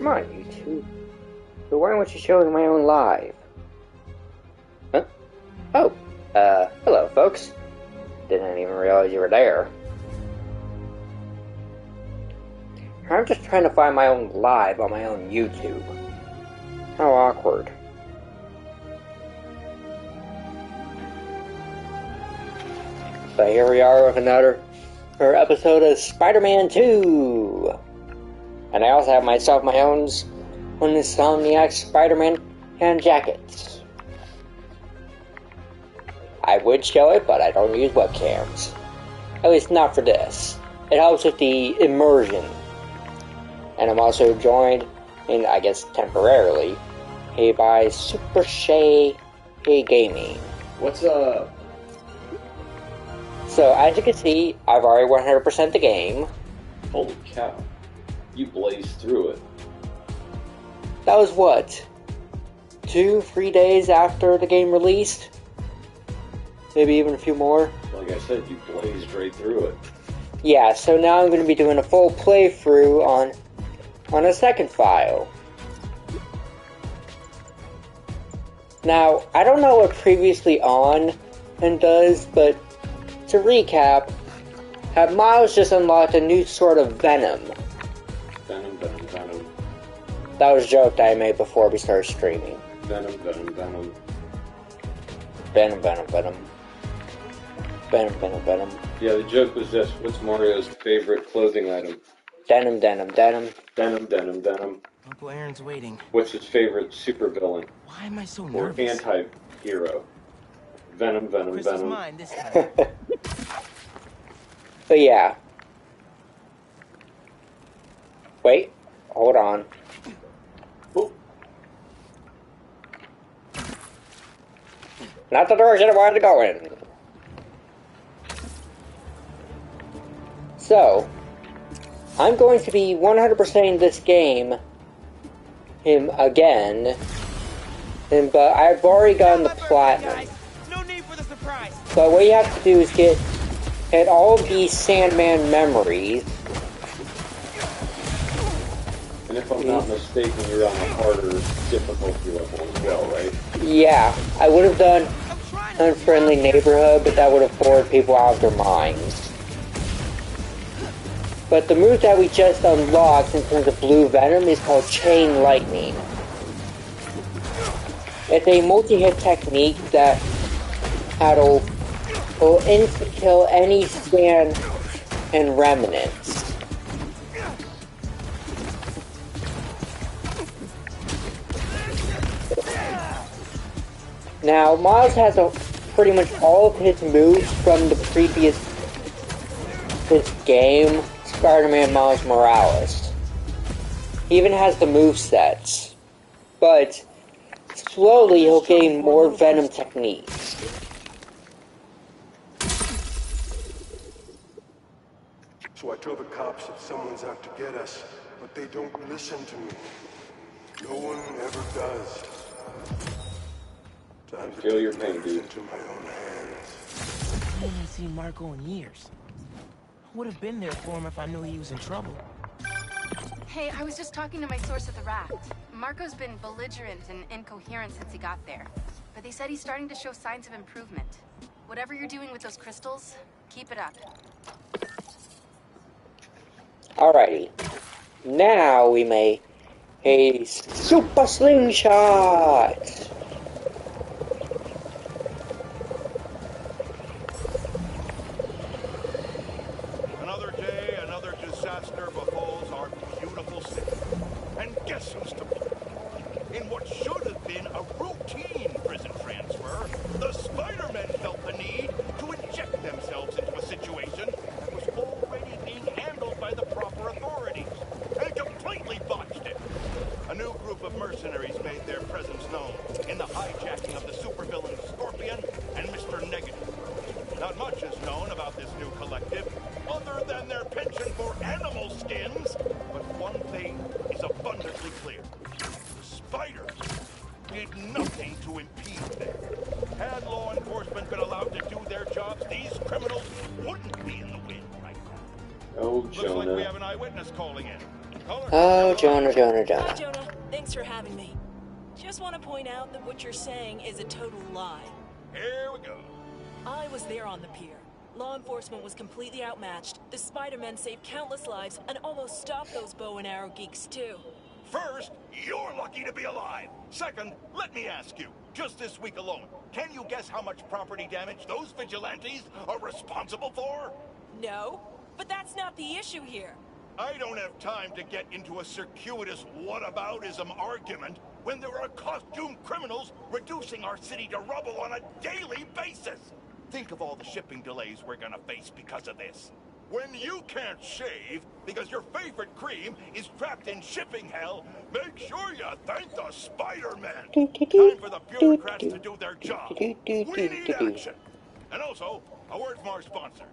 Come on, YouTube. So why aren't you showing my own live? Huh? Oh, hello, folks. Didn't even realize you were there. I'm just trying to find my own live on my own YouTube. How awkward. So here we are with another episode of Spider-Man 2. And I also have myself my own Insomniac Spider-Man hand jackets. I would show it, but I don't use webcams. At least not for this. It helps with the immersion. And I'm also joined, in I guess temporarily, by Super Shay Gaming. What's up? So as you can see, I've already 100% the game. Holy cow. You blazed through it. That was what? 2-3 days after the game released? Maybe even a few more? Like I said, you blazed right through it. Yeah, so now I'm going to be doing a full playthrough on a second file. Now, I don't know what Previously On and does, but to recap, Miles just unlocked a new sort of Venom. Venom. That was a joke that I made before we started streaming. Venom. Yeah, the joke was this. What's Mario's favorite clothing item? Denim. Denim. Uncle Aaron's waiting. What's his favorite supervillain? Why am I so Or nervous? anti-hero? Venom. Chris is mine this time. But yeah. Wait, hold on. Oh. Not the direction I wanted to go in. So, I'm going to be 100%ing this game again, but I've already gotten the platinum. No need for the surprise. But what you have to do is get all of these Sandman memories. And if I'm not mistaken, you're on a harder difficulty level as well, right? Yeah, I would have done Unfriendly Neighborhood, but that would have bored people out of their minds. But the move that we just unlocked in terms of Blue Venom is called Chain Lightning. It's a multi-hit technique that will insta-kill any stand and remnants. Now, Miles has pretty much all of his moves from the previous game, Spider-Man Miles Morales. He even has the movesets, but slowly he'll gain more Venom techniques. So I tell the cops that someone's out to get us, but they don't listen to me. No one ever does. Time to Feel your take pain, matters dude. into my own hands. I haven't seen Marco in years. I would have been there for him if I knew he was in trouble. Hey, I was just talking to my source at the raft. Marco's been belligerent and incoherent since he got there. But they said he's starting to show signs of improvement. Whatever you're doing with those crystals, keep it up. Alrighty. Now we make a super slingshot! Another day, another disaster befalls our beautiful city. And guess who's to blame? In what should have been a routine prison transfer, the Spider-Men felt the need to inject themselves into a situation that was already being handled by the proper authorities, and completely botched it. A new group of mercenaries made their presence known in the hijacking of the supervillain Scorpion and Mr. Negative. Not much is known about this new collective, other than their penchant for animal skins, but one thing is abundantly clear. The Spiders did nothing to impede them. Had law enforcement been allowed to do their jobs, these criminals wouldn't be in the wind right now. Oh, Looks like we Jonah. have an eyewitness calling in. Oh, Jonah. Hi, Jonah. Thanks for having me. Just want to point out that what you're saying is a total lie. Here we go. I was there on the pier. Law enforcement was completely outmatched. The Spider-Men saved countless lives and almost stopped those bow and arrow geeks, too. First, you're lucky to be alive. Second, let me ask you, just this week alone, can you guess how much property damage those vigilantes are responsible for? No, but that's not the issue here. I don't have time to get into a circuitous whataboutism argument when there are costumed criminals reducing our city to rubble on a daily basis. Think of all the shipping delays we're gonna face because of this. When you can't shave because your favorite cream is trapped in shipping hell, make sure you thank the Spider-Man. Time for the bureaucrats to do their job. We need action. And also, a word from our sponsors.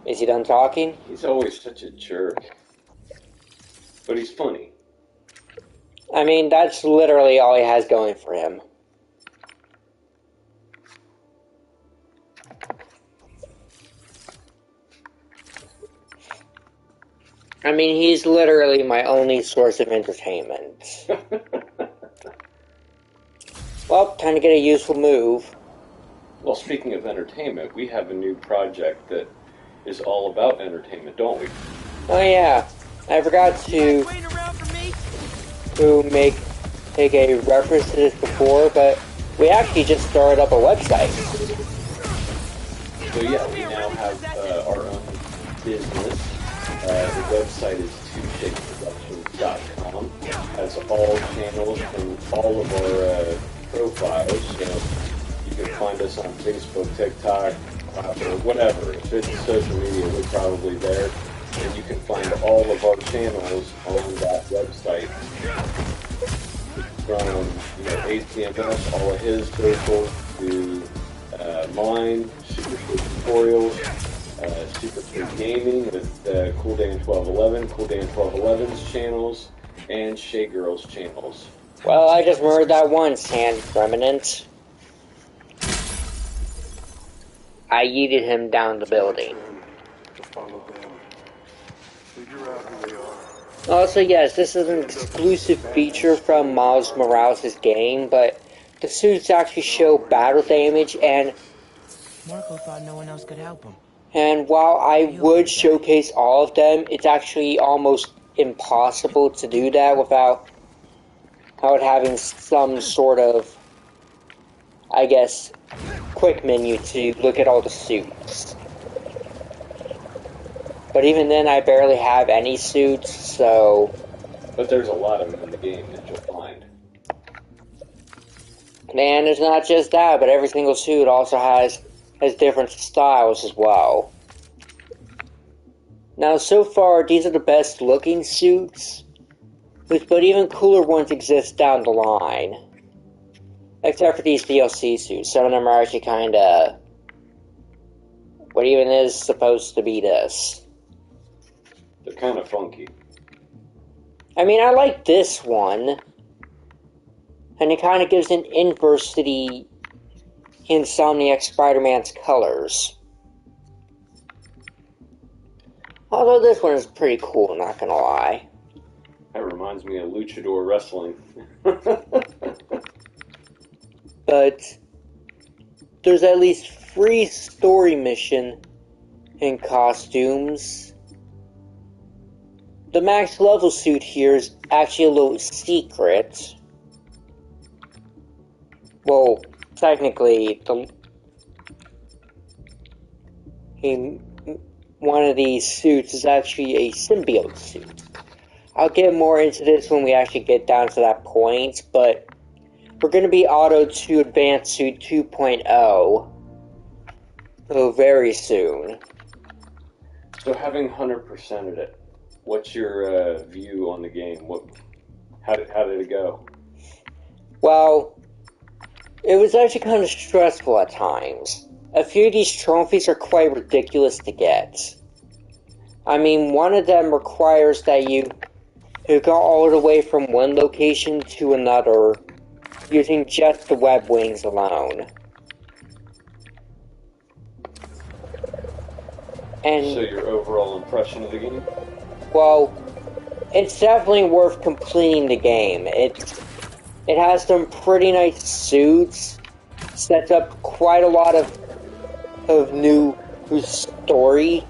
Is he done talking? He's always such a jerk. But he's funny. I mean, that's literally all he has going for him. I mean, he's literally my only source of entertainment. Well, time to get a useful move. Well, speaking of entertainment, we have a new project that is all about entertainment, don't we? Oh yeah, I forgot to take a reference to this before, but we actually just started up a website. So yeah, we now have our own business. The website is twoshakeproductions.com. Has all channels from all of our profiles. So you can find us on Facebook, TikTok, or whatever. If it's social media, we're probably there. And you can find all of our channels on that website. From ACMS, all of his socials, to mine, Super Sweet Tutorials, Super Sweet Gaming with Cool Dan 1211, Cool Dan 1211's channels, and Shay Girl's channels. Well, I just murdered that one sand remnant. I yeeted him down the building. To follow them. Figure out who they are. Also, yes, this is an exclusive feature from Miles Morales' game, but the suits actually show battle damage, and Marco thought no one else could help him. And while I would showcase all of them, it's actually almost impossible to do that without having some sort of, I guess, quick menu to look at all the suits. But even then, I barely have any suits, so... But there's a lot of them in the game that you'll find. And it's not just that, but every single suit also has different styles as well. Now, so far, these are the best looking suits, but even cooler ones exist down the line. Except for these DLC suits. Some of them are actually kinda... what even is supposed to be this? They're kind of funky. I mean, I like this one. And it kind of gives an inverse to the Insomniac Spider-Man's colors. Although this one is pretty cool, not gonna lie. That reminds me of luchador wrestling. But there's at least free story mission in costumes. The max level suit here is actually a little secret. Well, technically, one of these suits is actually a symbiote suit. I'll get more into this when we actually get down to that point, but we're going to be auto to Advanced Suit 2.0 very soon. So having 100%ed it, what's your view on the game? How did it go? Well, it was actually kind of stressful at times. A few of these trophies are quite ridiculous to get. I mean, one of them requires that you go all the way from one location to another using just the web wings alone. And So your overall impression of the game? well, it's definitely worth completing the game. It has some pretty nice suits, sets up quite a lot of new story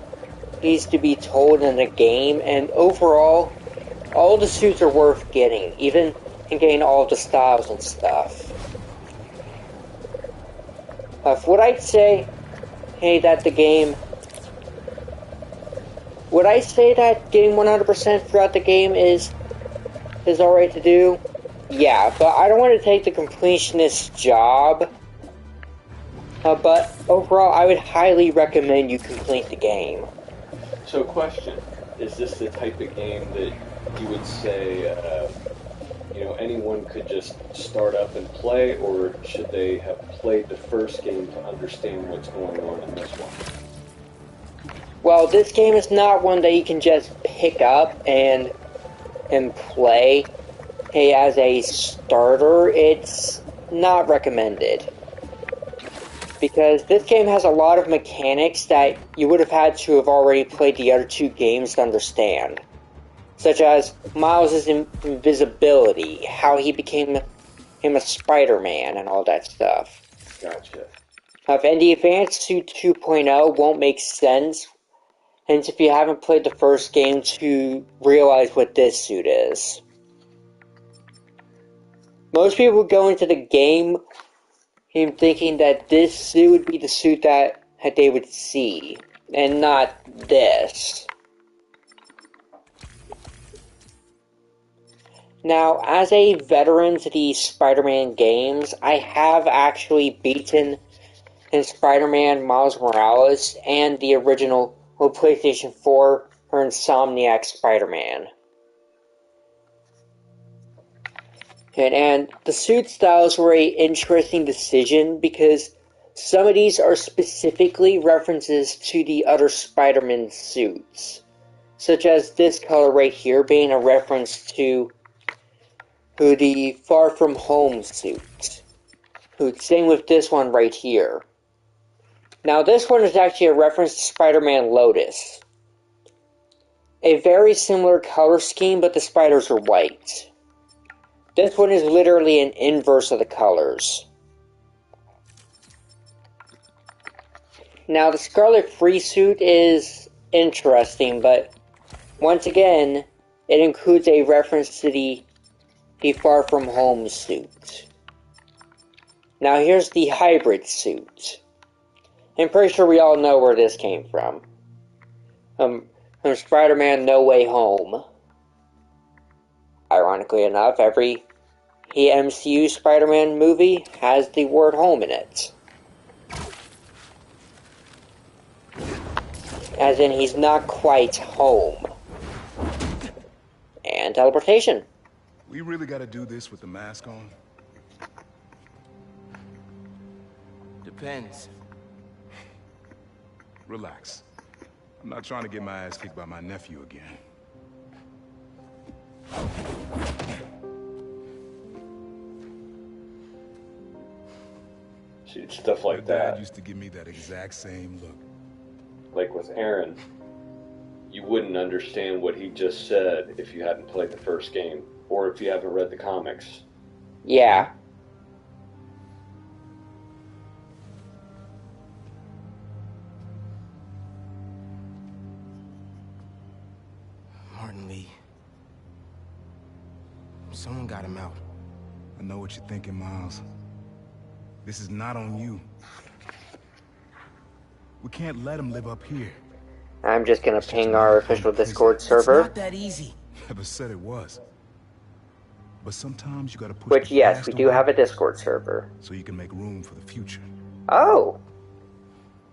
needs to be told in the game, and overall, all the suits are worth getting, even in getting all the styles and stuff. Would I say, hey, that the game... Would I say that getting 100% throughout the game is alright to do? Yeah, but I don't want to take the completionist job. But overall, I would highly recommend you complete the game. So, question: is this the type of game that you would say, anyone could just start up and play, or should they have played the first game to understand what's going on in this one? Well, this game is not one that you can just pick up and play. Hey, as a starter, it's not recommended. Because this game has a lot of mechanics that you would have had to have already played the other two games to understand. Such as Miles' invisibility, how he became a Spider-Man, and all that stuff. Gotcha. And the Advanced Suit 2.0 won't make sense, hence if you haven't played the first game to realize what this suit is. Most people go into the game thinking that this suit would be the suit that they would see, and not this. Now, as a veteran to the Spider-Man games, I have actually beaten Spider-Man Miles Morales and the original PlayStation 4 for Insomniac Spider-Man. And the suit styles were an interesting decision because some of these are specifically references to the other Spider-Man suits. Such as this color right here being a reference to the Far From Home suit. Same with this one right here. Now this one is actually a reference to Spider-Man Lotus. A very similar color scheme, but the spiders are white. This one is literally an inverse of the colors. Now, the Scarlet Free suit is interesting, but once again, it includes a reference to the Far From Home suit. Now, here's the Hybrid suit. I'm pretty sure we all know where this came from. From Spider-Man No Way Home. Ironically enough, every MCU Spider-Man movie has the word home in it. As in, he's not quite home. And teleportation. We really gotta do this with the mask on? Depends. Relax. I'm not trying to get my ass kicked by my nephew again. See, stuff like My dad that. used to give me that exact same look. Like with Aaron, you wouldn't understand what he just said if you hadn't played the first game, or if you haven't read the comics. Yeah. Martin Lee. Someone got him out. I know what you're thinking, Miles. This is not on you. We can't let him live up here. I'm just gonna ping our official Discord server. It's not that easy. Never said it was. But sometimes you gotta push Which, the yes, past we do have a away Discord server. so you can make room for the future. Oh!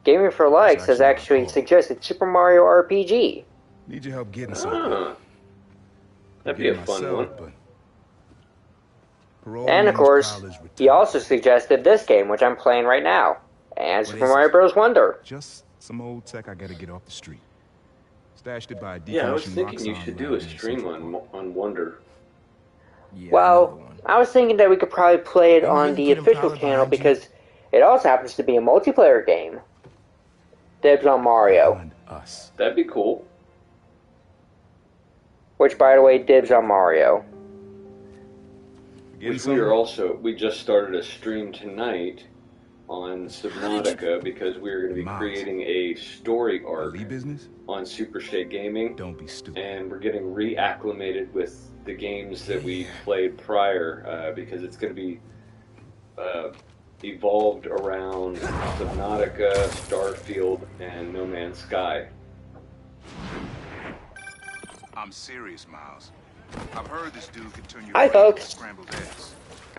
Gaming for Likes has actually suggested Super Mario RPG. Need your help getting something. Huh. That'd be a fun one. And of course, he also suggested this game, which I'm playing right now. And Super Mario Bros. Wonder. Just some old tech I gotta get off the street. Stashed it by a Yeah, I was decommissioned thinking you Roxxon should do lab a in stream Central Park. on Wonder. Yeah, Well, another one. I was thinking that we could probably play it You on really the put him official probably channel behind you? because it also happens to be a multiplayer game. Dibs on Mario. us. That'd be cool. Which, by the way, dibs on Mario. Which we just started a stream tonight on Subnautica because we're going to be creating a story arc business? on Super State Gaming. Don't be stupid. And we're getting reacclimated with the games that we played prior because it's going to be evolved around Subnautica, Starfield, and No Man's Sky. I'm serious, Miles. I've heard this dude can turn your Hi, brain into folks. scrambled eggs.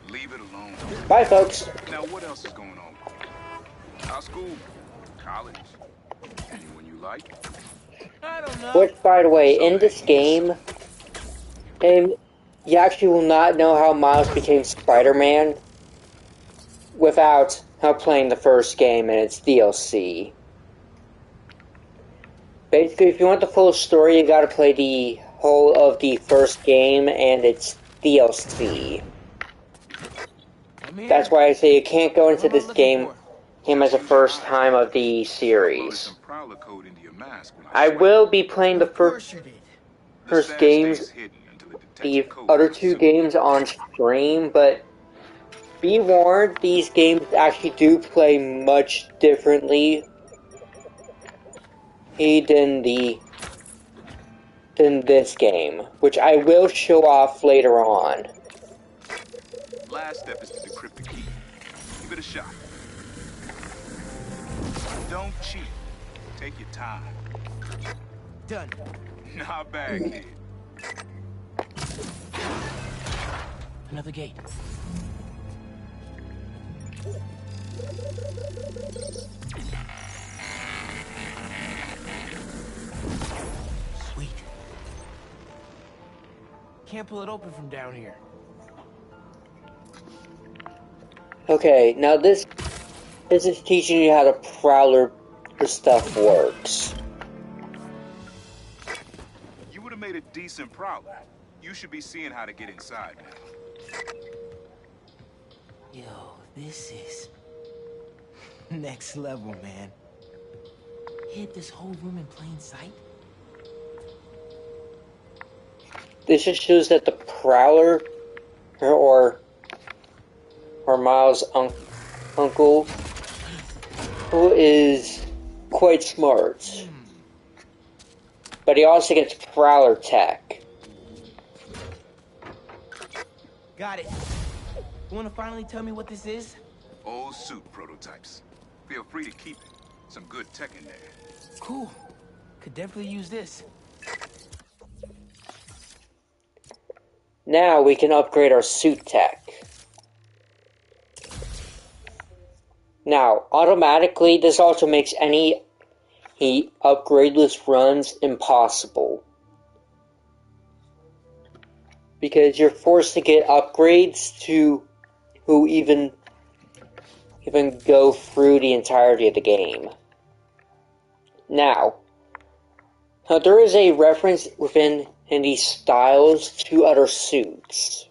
Leave it alone. Bye, folks. Now, what else is going on? How's school? College? Anyone you like? I don't know. Which, by the way, in this game, you actually will not know how Miles became Spider-Man without playing the first game and its DLC. Basically, if you want the full story, you gotta play the whole of the first game and its DLC. That's why I say you can't go into this game as the first time of the series. I will be playing the first games, the other two games on stream, but be warned, these games actually do play much differently than this game, which I will show off later on. Last step is to decrypt the key. Give it a shot. Don't cheat. Take your time. Done. Not bad, kid. Another gate. Sweet. Can't pull it open from down here. Okay, now this is teaching you how the Prowler stuff works. You would have made a decent Prowler. You should be seeing how to get inside now. Yo, this is next level, man. Hid this whole room in plain sight? This just shows that the Prowler, or Miles' uncle, who is quite smart. But he also gets Prowler tech. Got it. You wanna finally tell me what this is? Old suit prototypes. Feel free to keep it. Some good tech in there. Cool. Could definitely use this. Now we can upgrade our suit tech. Now, automatically, this also makes any upgradeless runs impossible. Because you're forced to get upgrades to even go through the entirety of the game. Now there is a reference in these styles to other suits.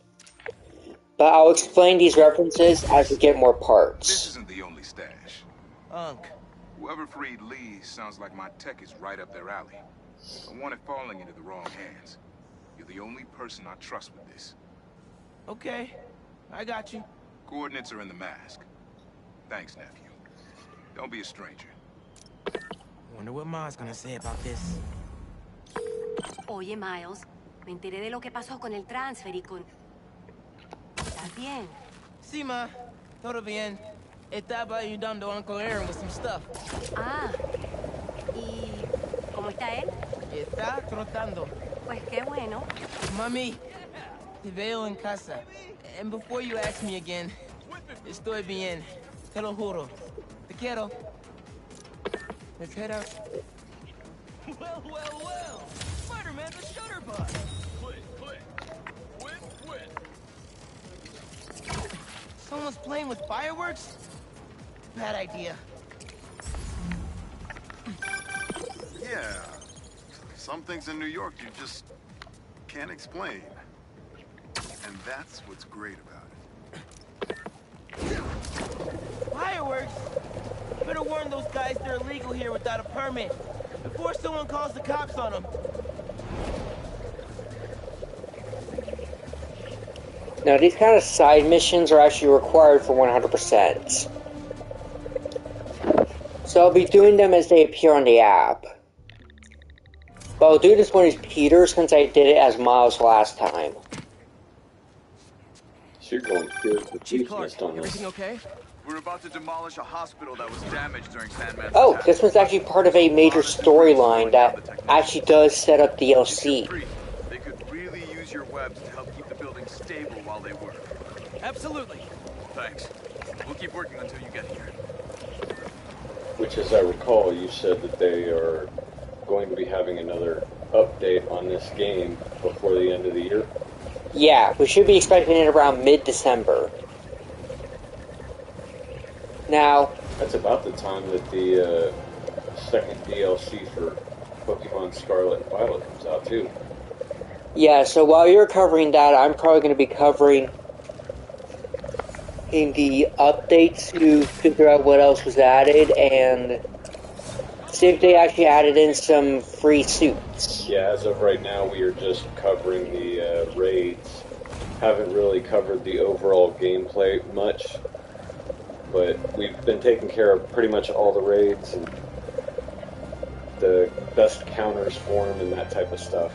But I'll explain these references as we get more parts. This isn't the only stash. Unk. Whoever freed Lee sounds like my tech is right up their alley. I want it falling into the wrong hands. You're the only person I trust with this. Okay, I got you. Coordinates are in the mask. Thanks, nephew. Don't be a stranger. Wonder what Ma's gonna say about this. Oye, Miles, me enteré de lo que pasó con el transfer y con... ¿Estás bien? Sí, ma. Todo bien. Estaba ayudando a Uncle Aaron with some stuff. Ah. ¿Y cómo está él? Está trotando. Pues qué bueno. Mami, te veo en casa. And before you ask me again, estoy bien. Te lo juro. Te quiero. Let's head out. Well, well, well! Spider-Man's a shutterbug! Quit, quit. Quit. Someone's playing with fireworks? Bad idea. Yeah. Some things in New York you just can't explain. And that's what's great about it. Fireworks? Better warn those guys they're illegal here without a permit. Before before someone calls the cops on them. Now, these kind of side missions are actually required for 100%. So I'll be doing them as they appear on the app. But I'll do this one as Peter since I did it as Miles last time. So you're going through the Chief police Clark, nest on this. everything okay? We're about to demolish a hospital that was damaged during Sandman's Oh, attack. this one's actually part of a major storyline that actually does set up If you're DLC. free, they could really use your webs to help keep the building stable while they work. Absolutely. Thanks. We'll keep working until you get here. Which, as I recall, you said that they are going to be having another update on this game before the end of the year. Yeah, we should be expecting it around mid-December. Now, That's about the time that the second DLC for Pokemon Scarlet and Violet comes out, too. yeah, so while you're covering that, I'm probably going to be covering in the updates to figure out what else was added and see if they actually added in some free suits. Yeah, as of right now, we are just covering the raids. Haven't really covered the overall gameplay much, but we've been taking care of pretty much all the raids and the best counters for them and that type of stuff.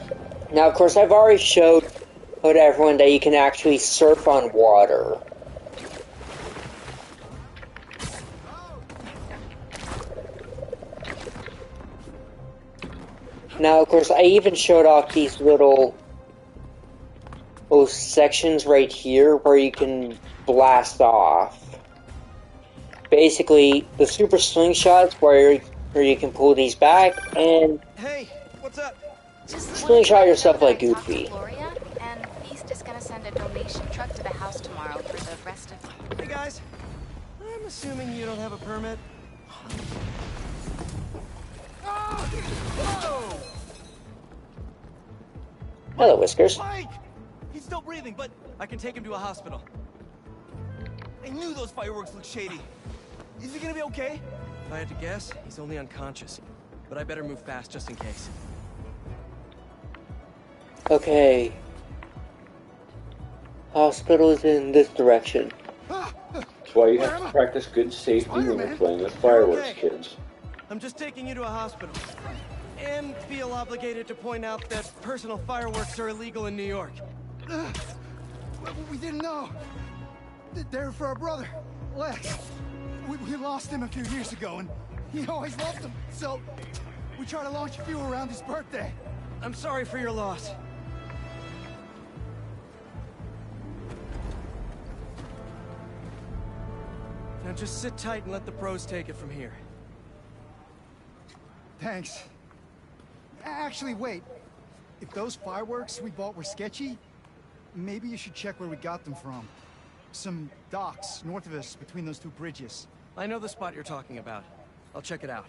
Now, of course, I've already showed everyone that you can actually surf on water. Now, of course, I even showed off these little sections right here where you can blast off. Basically, the super slingshots where you can pull these back and Hey, what's up? Just slingshot yourself like I talked to Goofy. Gloria, and Beast is gonna send a donation truck to the house tomorrow for the rest of... Hey guys, I'm assuming you don't have a permit. Whoa! Hello, Whiskers. Mike! He's still breathing, but I can take him to a hospital. I knew those fireworks looked shady. Is he gonna be okay? If I had to guess, he's only unconscious. But I better move fast just in case. Okay. Hospital is in this direction. That's why you have to practice good safety when you're playing with fireworks, kids. I'm just taking you to a hospital. And feel obligated to point out that personal fireworks are illegal in New York. We didn't know. They're for our brother, Lex. We lost him a few years ago, and he always loved them. So we try to launch a few around his birthday. I'm sorry for your loss. Now just sit tight and let the pros take it from here. Thanks. Actually, wait. If those fireworks we bought were sketchy, maybe you should check where we got them from. Some docks north of us between those two bridges. I know the spot you're talking about. I'll check it out.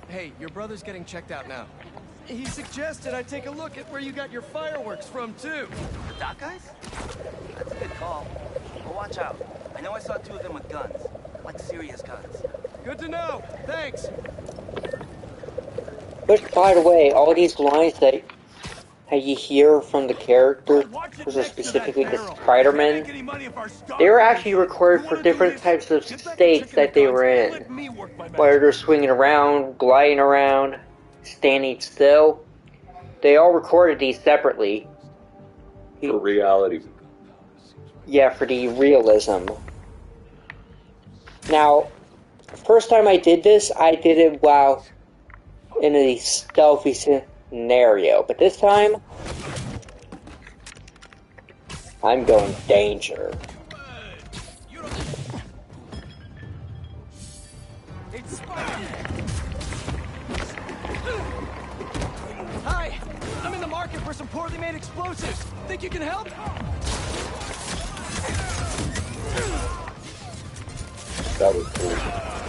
Hey, your brother's getting checked out now. He suggested I take a look at where you got your fireworks from, too. The dock guys? That's a good call. But watch out. I know I saw two of them with guns. Like serious guns. Good to know. Thanks. But by the way, all these lines that you hear from the characters, specifically the Spider-Man, they were actually recorded for different types of states that they were in. Whether they're swinging around, gliding around, standing still. They all recorded these separately. For reality. Yeah, for the realism. Now, first time I did this, I did it while in a stealthy scenario. But this time, I'm going danger. It's Spider-Man. Hi, I'm in the market for some poorly made explosives. Think you can help? That was cool.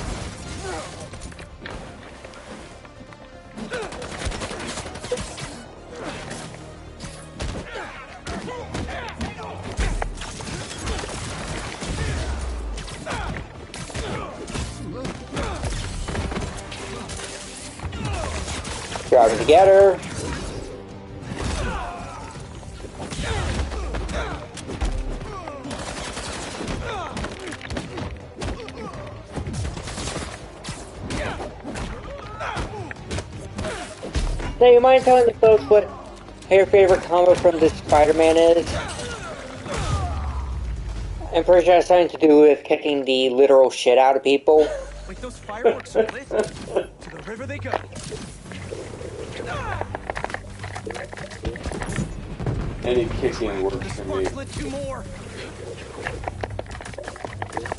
driving together. Now, you mind telling the folks what your favorite comic from this Spider-Man is? I'm pretty sure it has something to do with kicking the literal shit out of people. Wait, those fireworks are lit? To the river they go. Any kicking works for me. Lit 2 more.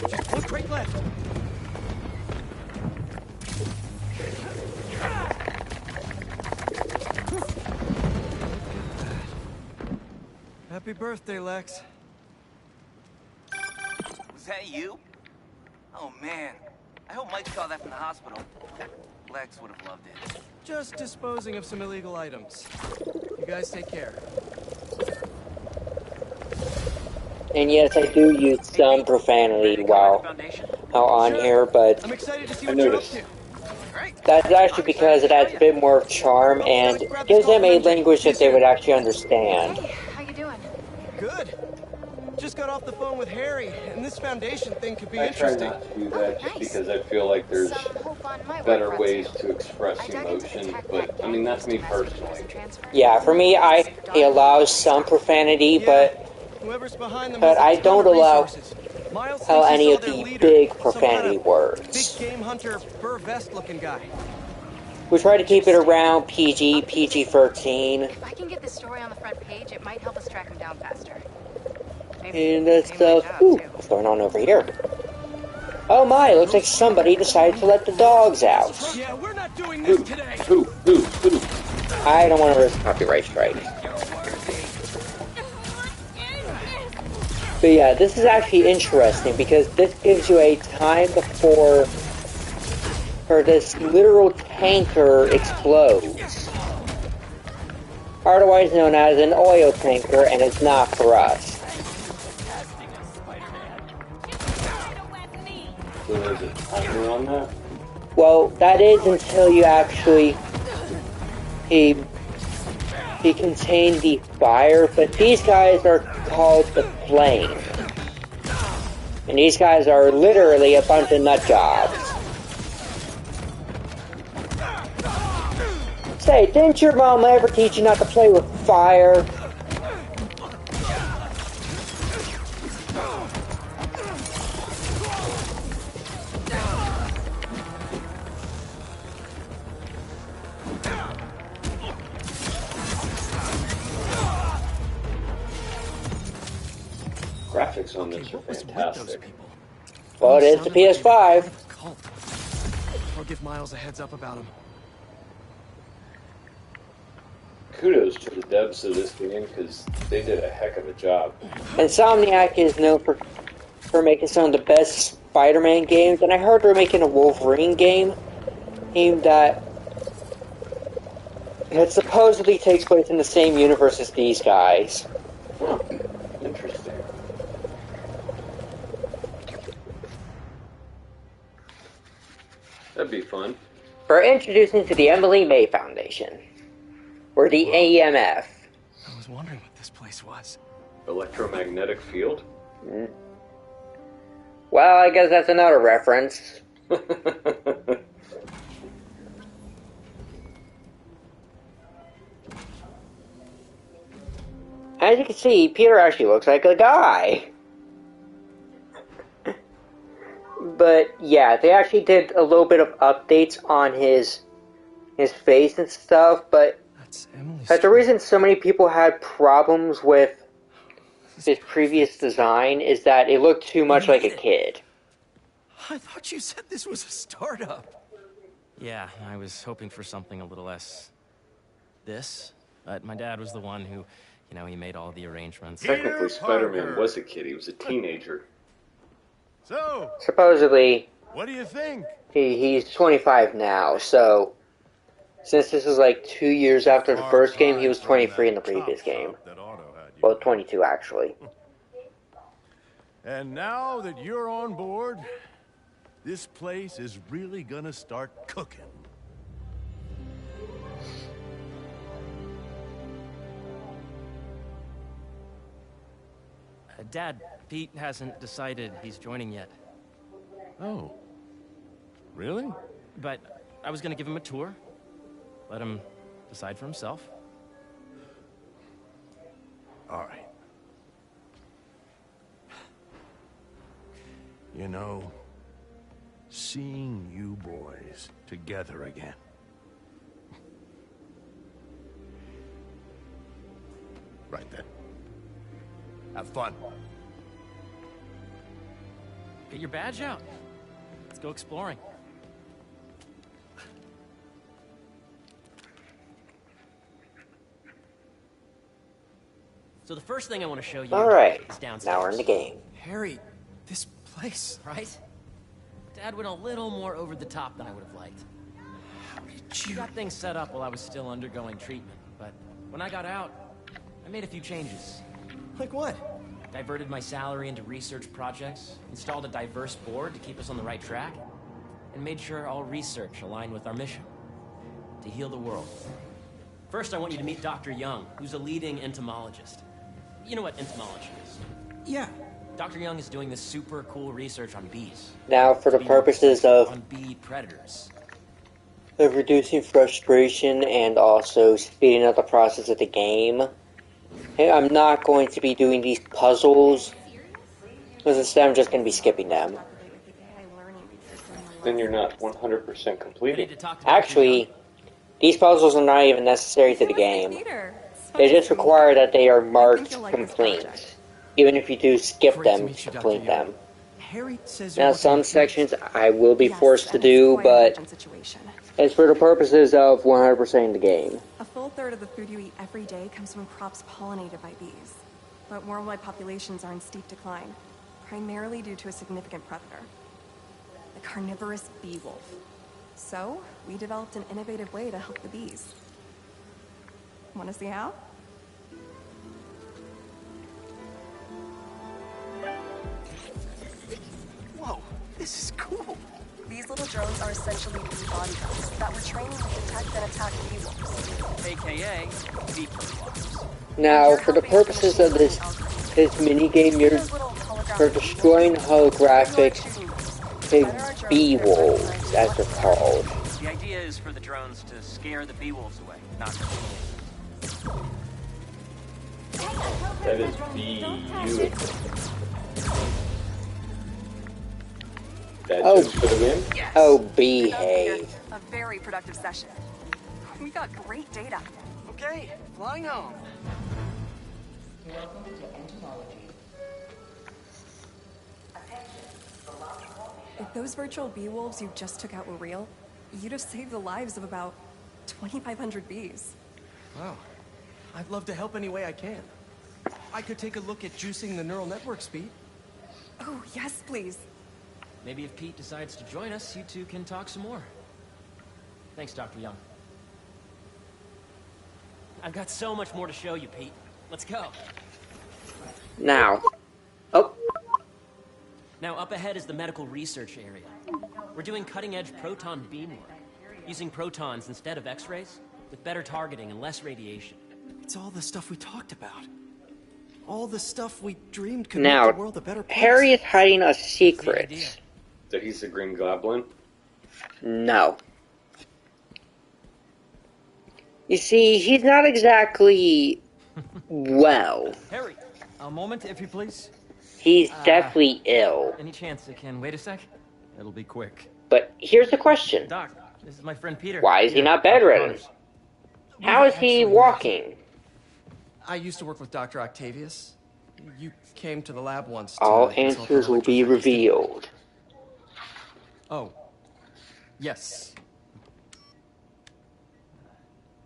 Just 1 crate left. Happy birthday, Lex. Was that you? Oh, man. I hope Mike saw that from the hospital. Lex would have loved it. Just disposing of some illegal items. You guys take care. And yes, I do use some profanity while on here, but I'm excited to see what you're up to. that's actually because it adds a bit more charm and gives them a language that they would actually understand. Hey, how you doing? Good. Just got off the phone with Harry, and this foundation thing could be I try interesting. not to do that just because I feel like there's better ways to express emotion, but I mean, that's me personally. Yeah, for me, I allow some profanity, but I don't allow any of the big profanity words. Big game hunter, fur vest looking guy. We try to keep it around PG, PG-13. If I can get this story on the front page, it might help us track him down faster. And that's what's going on over here? Oh my, it looks like somebody decided to let the dogs out. Yeah, we're not doing this today. Who? I don't want to risk copyright strike. But yeah, this is actually interesting because this gives you a time before this literal tanker explodes. Otherwise known as an oil tanker, and it's not for us. So there's a timer on that? Well, that is until you actually he contained the fire, but these guys are called the Flame. And these guys are literally a bunch of nut jobs. Say, didn't your mom ever teach you not to play with fire? Graphics on this are fantastic. Well, it is the PS5. I'll give Miles a heads up about him. Kudos to the devs of this game because they did a heck of a job. Insomniac is known for making some of the best Spider-Man games, and I heard they're making a Wolverine game aimed at that supposedly takes place in the same universe as these guys. Huh. Interesting. That'd be fun. We're introducing to the Emily May Foundation, or the AMF. I was wondering what this place was. Electromagnetic field? Well, I guess that's another reference. As you can see, Peter actually looks like a guy. But yeah, they actually did a little bit of updates on his face and stuff, but that's the reason so many people had problems with his previous design is that it looked too much like a kid. I thought you said this was a startup. Yeah, I was hoping for something a little less this, but my dad was the one who, you know, he made all the arrangements. Technically, Spider-Man was a kid. He was a teenager. So, Supposedly, what do you think? he's 25 now, so since this is like 2 years after the first game, he was 23 in the previous game. Well, 22 actually. And now that you're on board, this place is really gonna start cooking. Dad, Pete hasn't decided he's joining yet. Oh. Really? But I was gonna give him a tour. Let him decide for himself. All right. You know, seeing you boys together again. Right then. Have fun. Get your badge out. Let's go exploring. So the first thing I want to show you Alright, is downstairs. now we're in the game. Harry, this place, right? Dad went a little more over the top than I would have liked. How did You got things set up while I was still undergoing treatment, but when I got out, I made a few changes. Like what? Diverted my salary into research projects, installed a diverse board to keep us on the right track, and made sure all research aligned with our mission, to heal the world. First, I want you to meet Dr. Young, who's a leading entomologist. You know what entomology is? Yeah. Dr. Young is doing this super cool research on bees. Now, for the purposes of on bee predators. reducing frustration and also speeding up the process of the game, hey, I'm not going to be doing these puzzles, because instead I'm just going to be skipping them. Then you're not 100% completed. Actually, these puzzles are not even necessary to the game. They just require that they are marked complete, even if you do skip them to complete them. Now, some sections I will be forced to do, but it's for the purposes of 100%ing the game. A full third of the food you eat every day comes from crops pollinated by bees. But worldwide populations are in steep decline, primarily due to a significant predator, the carnivorous bee wolf. So, we developed an innovative way to help the bees. Want to see how? Whoa, this is cool. These little drones are essentially bee bodyguards that were trained to detect and attack bee wolves. AKA bee wolves. Now, for the purposes of this minigame, you're destroying holographic bee wolves, as they're called. The idea is for the drones to scare the bee wolves away, not to That is beautiful. That just for the win? Yes. Oh, behave. A very productive session. We got great data. Okay, flying home. Welcome to entomology. If those virtual bee wolves you just took out were real, you'd have saved the lives of about 2,500 bees. Wow. I'd love to help any way I can. I could take a look at juicing the neural network speed. Oh, yes, please. Maybe if Pete decides to join us, you two can talk some more. Thanks, Dr. Young. I've got so much more to show you, Pete. Let's go. Now. Oh. Now, up ahead is the medical research area. We're doing cutting-edge proton beam work, using protons instead of X-rays, with better targeting and less radiation. It's all the stuff we talked about. All the stuff we dreamed could Now, make the world a better place. Harry is hiding a secret. That he's the Green Goblin? No. You see, he's not exactly well. Harry, a moment, if you please. He's deathly ill. Any chance it can wait a sec? It'll be quick. But here's the question. Doc, this is my friend Peter. Why is he not bedridden? How is he walking? I used to work with Dr. Octavius. You came to the lab once. All answers will be revealed. Oh. Yes.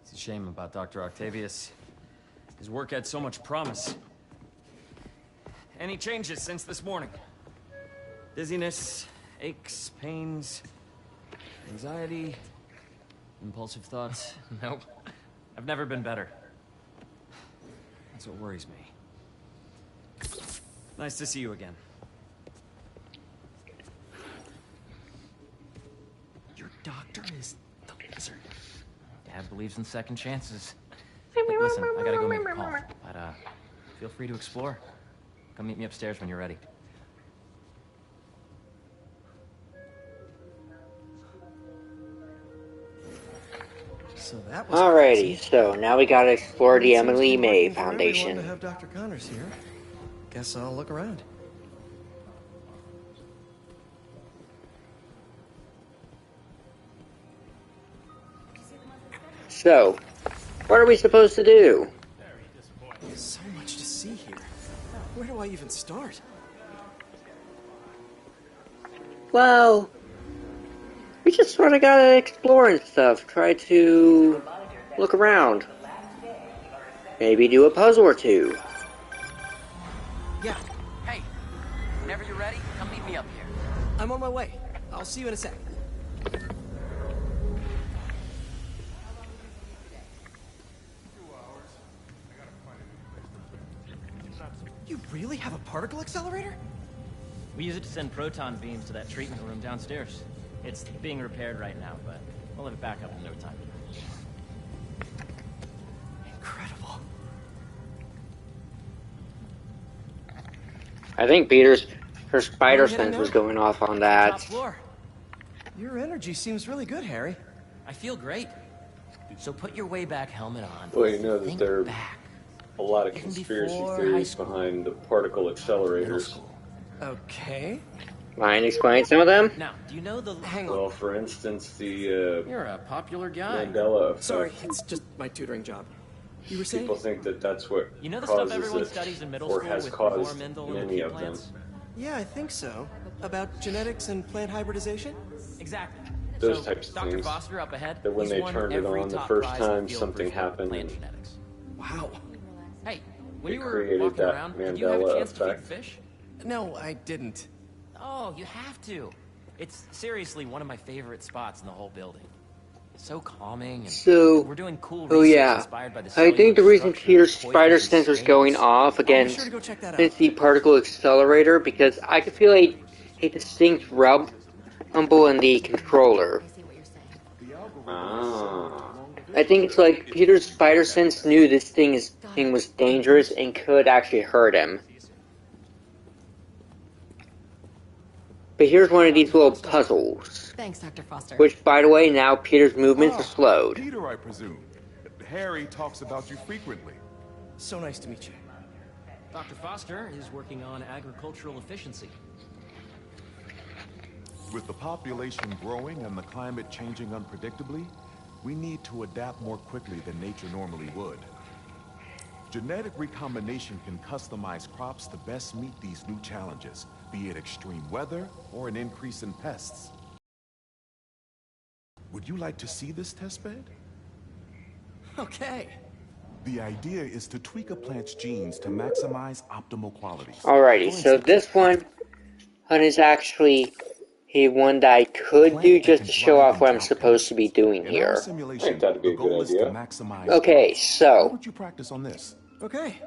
It's a shame about Dr. Octavius. His work had so much promise. Any changes since this morning? Dizziness, aches, pains, anxiety, impulsive thoughts? Nope. I've never been better. That's what worries me. Nice to see you again. Your doctor is the lizard. Dad believes in second chances. But listen, I gotta go make a call. But, feel free to explore. Come meet me upstairs when you're ready. So that was Alrighty, crazy. so now we gotta explore the It seems to Emily be May working for everyone Foundation. to have Dr. Connors here. Guess I'll look around. So, what are we supposed to do? So much to see here. Where do I even start? Well, we just sort of gotta explore and stuff. Try to look around. Maybe do a puzzle or two. Yeah. Hey, whenever you're ready, come meet me up here. I'm on my way. I'll see you in a sec. You really have a particle accelerator? We use it to send proton beams to that treatment room downstairs. It's being repaired right now, but we'll have it back up in no time. Incredible. I think her spider Where are we heading sense was now? going off on Top that. floor. Your energy seems really good, Harry. I feel great. So put your way back helmet on. Well, you know that Think there are back. a lot of Even conspiracy before high theories school. behind the particle accelerators. Okay. Mind explain some of them? Now, do you know the... Hang on. Well, for instance, the You're a popular guy. Mandela effect. Sorry, it's just my tutoring job. You were saying? People think that that's what You know the stuff causes everyone it, studies in middle or school has with caused Mendel and many the of them. plants? Yeah, I think so. About genetics and plant hybridization? Exactly. Those So, types of Dr. things. Foster up ahead, That when he's they won turned it every on the top first prize in the time, field something for happened plant and genetics. Wow. Hey, when it you were created walking that around, did you have a Mandela chance to feed effect. the fish? No, I didn't. Oh, you have to. It's seriously one of my favorite spots in the whole building. So calming, and So, we're doing cool oh research yeah, inspired by the I think the cellular reason structure Peter's of spider poisonous sense was going snakes. off I'll be against sure to go check that out. is the particle accelerator because I could feel a distinct rumble in the controller. Ah. I think it's like Peter's spider sense knew this thing was dangerous and could actually hurt him. But here's one of these little puzzles. Thanks, Dr. Foster. Which, by the way, now Peter's movements are slowed. Peter, I presume. Harry talks about you frequently. So nice to meet you. Dr. Foster is working on agricultural efficiency. With the population growing and the climate changing unpredictably, we need to adapt more quickly than nature normally would. Genetic recombination can customize crops to best meet these new challenges, be it extreme weather or an increase in pests. Would you like to see this testbed? Okay. The idea is to tweak a plant's genes to maximize optimal qualities. Alrighty, so this one is actually one that I could do just to show off what I'm supposed to be doing In our here. simulation, I think that'd be the a good goal is to idea. maximize Okay, crops. so Why don't you practice on this? Okay.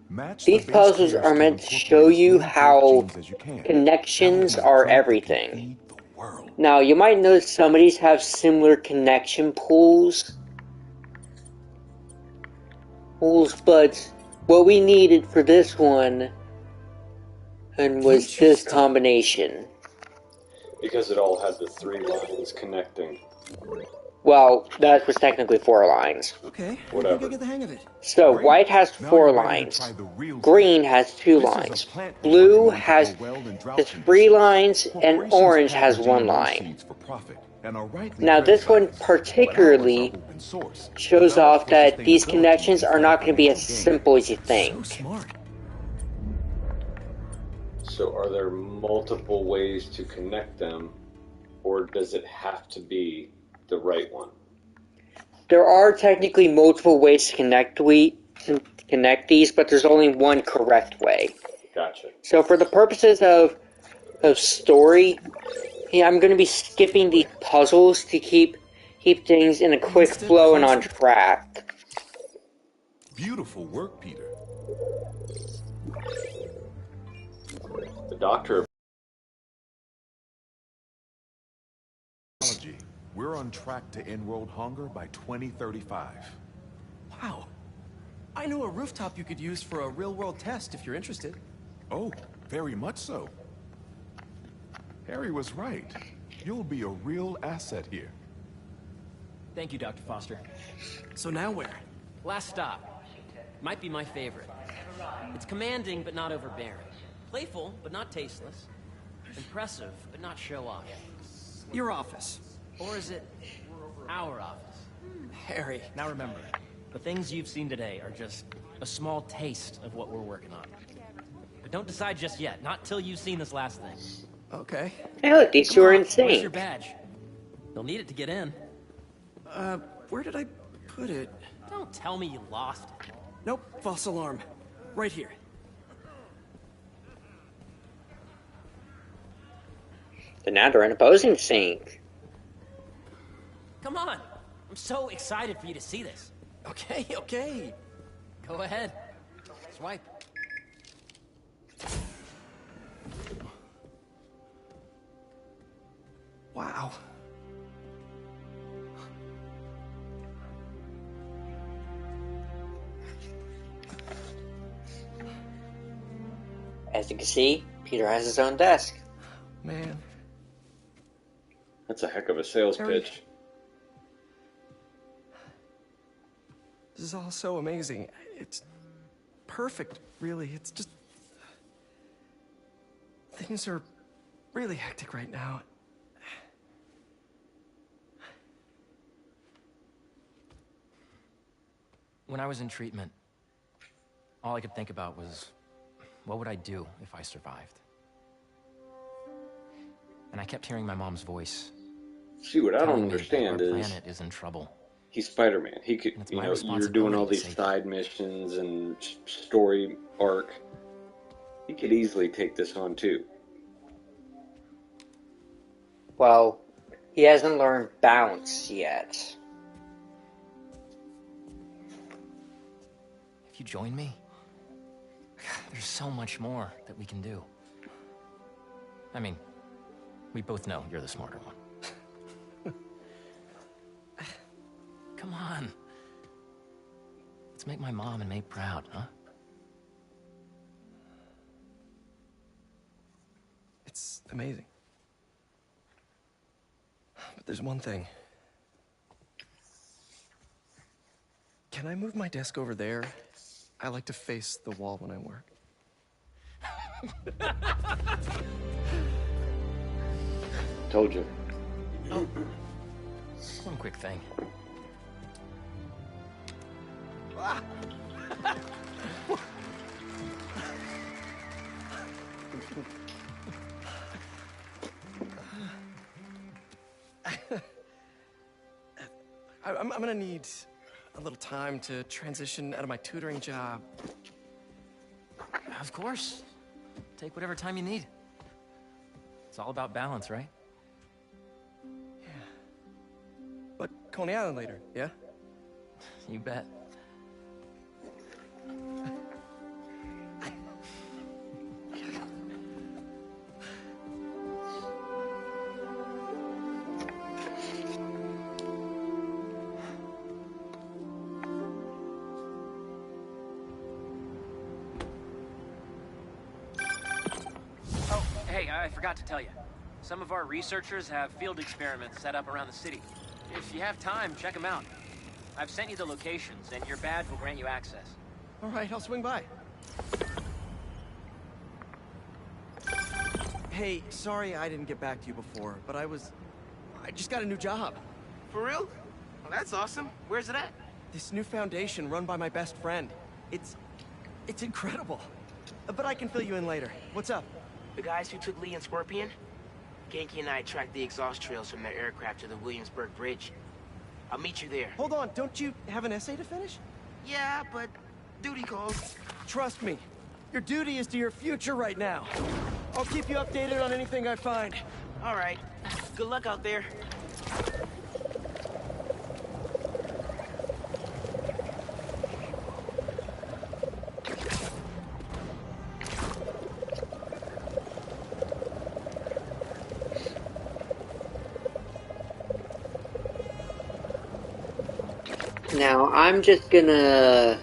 Match these the base puzzles pairs are to meant to incorporate show as you many growth how genes as you can. connections That will be a are trait that can everything. feed the world. Now, you might notice some of these have similar connection pools, but what we needed for this one was this combination. Because it all had the 3 lines connecting. Well, that was technically 4 lines. Okay. Whatever. I think I get the hang of it. So, white has 4 lines, green has 2 lines, blue has 3 lines, and orange has 1 line. Now, this one particularly shows off that these connections are not going to be as simple as you think. Smart. So are there multiple ways to connect them, or does it have to be the right one? There are technically multiple ways to connect these, but there's only one correct way. Gotcha. So for the purposes of story, I'm going to be skipping these puzzles to keep things in a quick flow and on track. Beautiful work, Peter. The doctor. We're on track to end world hunger by 2035. Wow. I I know a rooftop you could use for a real-world test if you're interested. Oh, very much so. Harry was right. You'll be a real asset here. Thank you, Dr. Foster. So now where? Last stop. Might be my favorite. It's commanding, but not overbearing. Playful, but not tasteless. Impressive, but not show-off. Your office. Or is it our office? Harry. Now remember, the things you've seen today are just a small taste of what we're working on. But don't decide just yet, not till you've seen this last thing. Okay. Hey, look, these two are in Where's your sync. badge? You'll need it to get in. Where did I put it? Don't tell me you lost it. Nope, false alarm. Right here. So now they're in opposing sync. Come on! I'm so excited for you to see this. Okay, okay. Go ahead. Swipe. Wow. As you can see, Peter has his own desk. Man. That's a heck of a sales Harry. pitch. This is all so amazing. It's perfect, really. It's just... Things are really hectic right now. When I was in treatment, all I could think about was, what would I do if I survived? And I kept hearing my mom's voice. See, what I don't telling me that understand our is planet is in trouble. he's Spider-Man. He could, it's you my know, you're doing all responsibility to these save side missions and story arc. He could easily take this on too. Well, he hasn't learned bounce yet. If you join me, there's so much more that we can do. I mean, we both know you're the smarter one. Come on. Let's make my mom and May proud, huh? It's amazing. But there's one thing. Can I move my desk over there? I like to face the wall when I work. Told you. Oh. One quick thing. I'm gonna need a little time to transition out of my tutoring job. Of course. Take whatever time you need. It's all about balance, right? Yeah. But Coney Island later, yeah? You bet. Hey, I forgot to tell you. Some of our researchers have field experiments set up around the city. If you have time, check them out. I've sent you the locations, and your badge will grant you access. All right, I'll swing by. Hey, sorry I didn't get back to you before, but I just got a new job. For real? Well, that's awesome. Where's it at? This new foundation run by my best friend. It's incredible. But I can fill you in later. What's up? The guys who took Lee and Scorpion? Genki and I tracked the exhaust trails from their aircraft to the Williamsburg Bridge. I'll meet you there. Hold on, don't you have an essay to finish? Yeah, but duty calls. Trust me, your duty is to your future right now. I'll keep you updated on anything I find. All right. Good luck out there. Now, I'm just gonna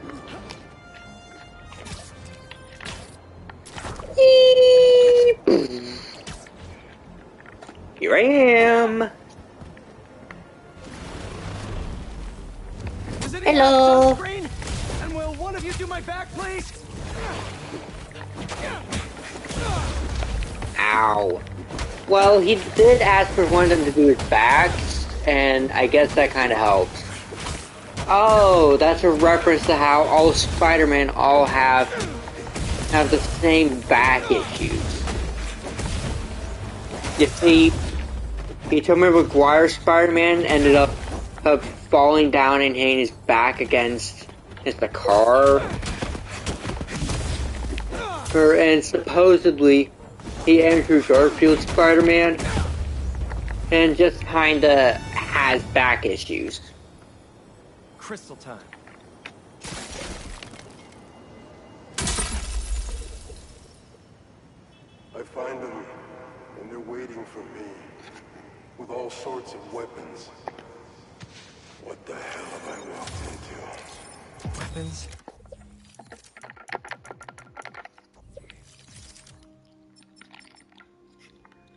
Here I am. Does anyone Hello. have sunscreen? And will one of you do my back, please? Ow. Well, he did ask for one of them to do his backs, and I guess that kind of helps. Oh, that's a reference to how all Spider-Man all have the same back issues. You see, Tobey Maguire's Spider-Man ended up falling down and hitting his back against the car. And supposedly, Andrew Garfield's Spider-Man, and just kinda has back issues. Crystal time. I find them, and they're waiting for me, with all sorts of weapons. What the hell have I walked into? Weapons?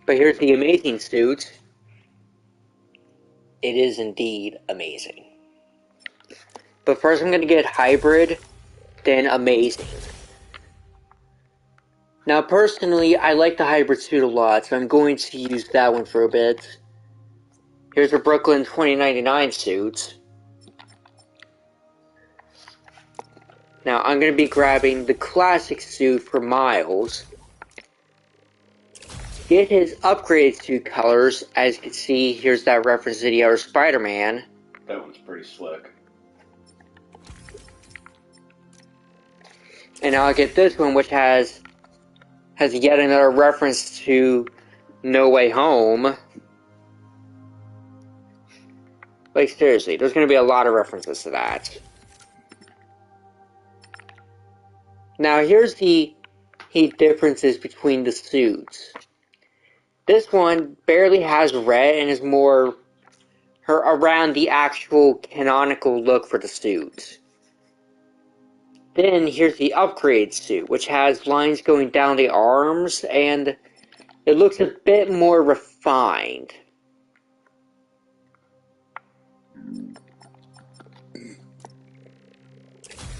But here's the amazing suit. It is indeed amazing. But first I'm going to get hybrid, then amazing. Now personally, I like the hybrid suit a lot, so I'm going to use that one for a bit. Here's a Brooklyn 2099 suit. Now I'm going to be grabbing the classic suit for Miles. Get his upgraded suit colors. As you can see, here's that reference video of Spider-Man. That one's pretty slick. And I'll get this one, which has yet another reference to No Way Home. Like, seriously, there's going to be a lot of references to that. Now, here's the differences between the suits. This one barely has red and is more around the actual canonical look for the suit. Then here's the upgrade suit, which has lines going down the arms, and it looks a bit more refined.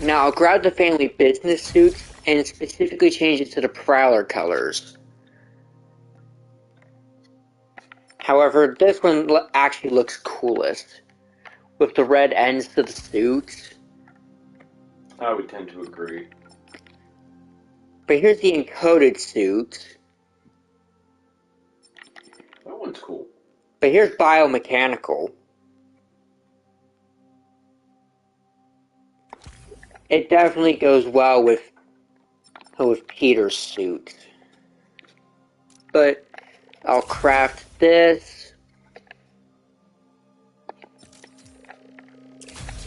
Now I'll grab the family business suit and specifically change it to the Prowler colors. However, this one actually looks coolest, with the red ends to the suit. I would tend to agree. But here's the encoded suit. That one's cool. But here's biomechanical. It definitely goes well with Peter's suit. But I'll craft this.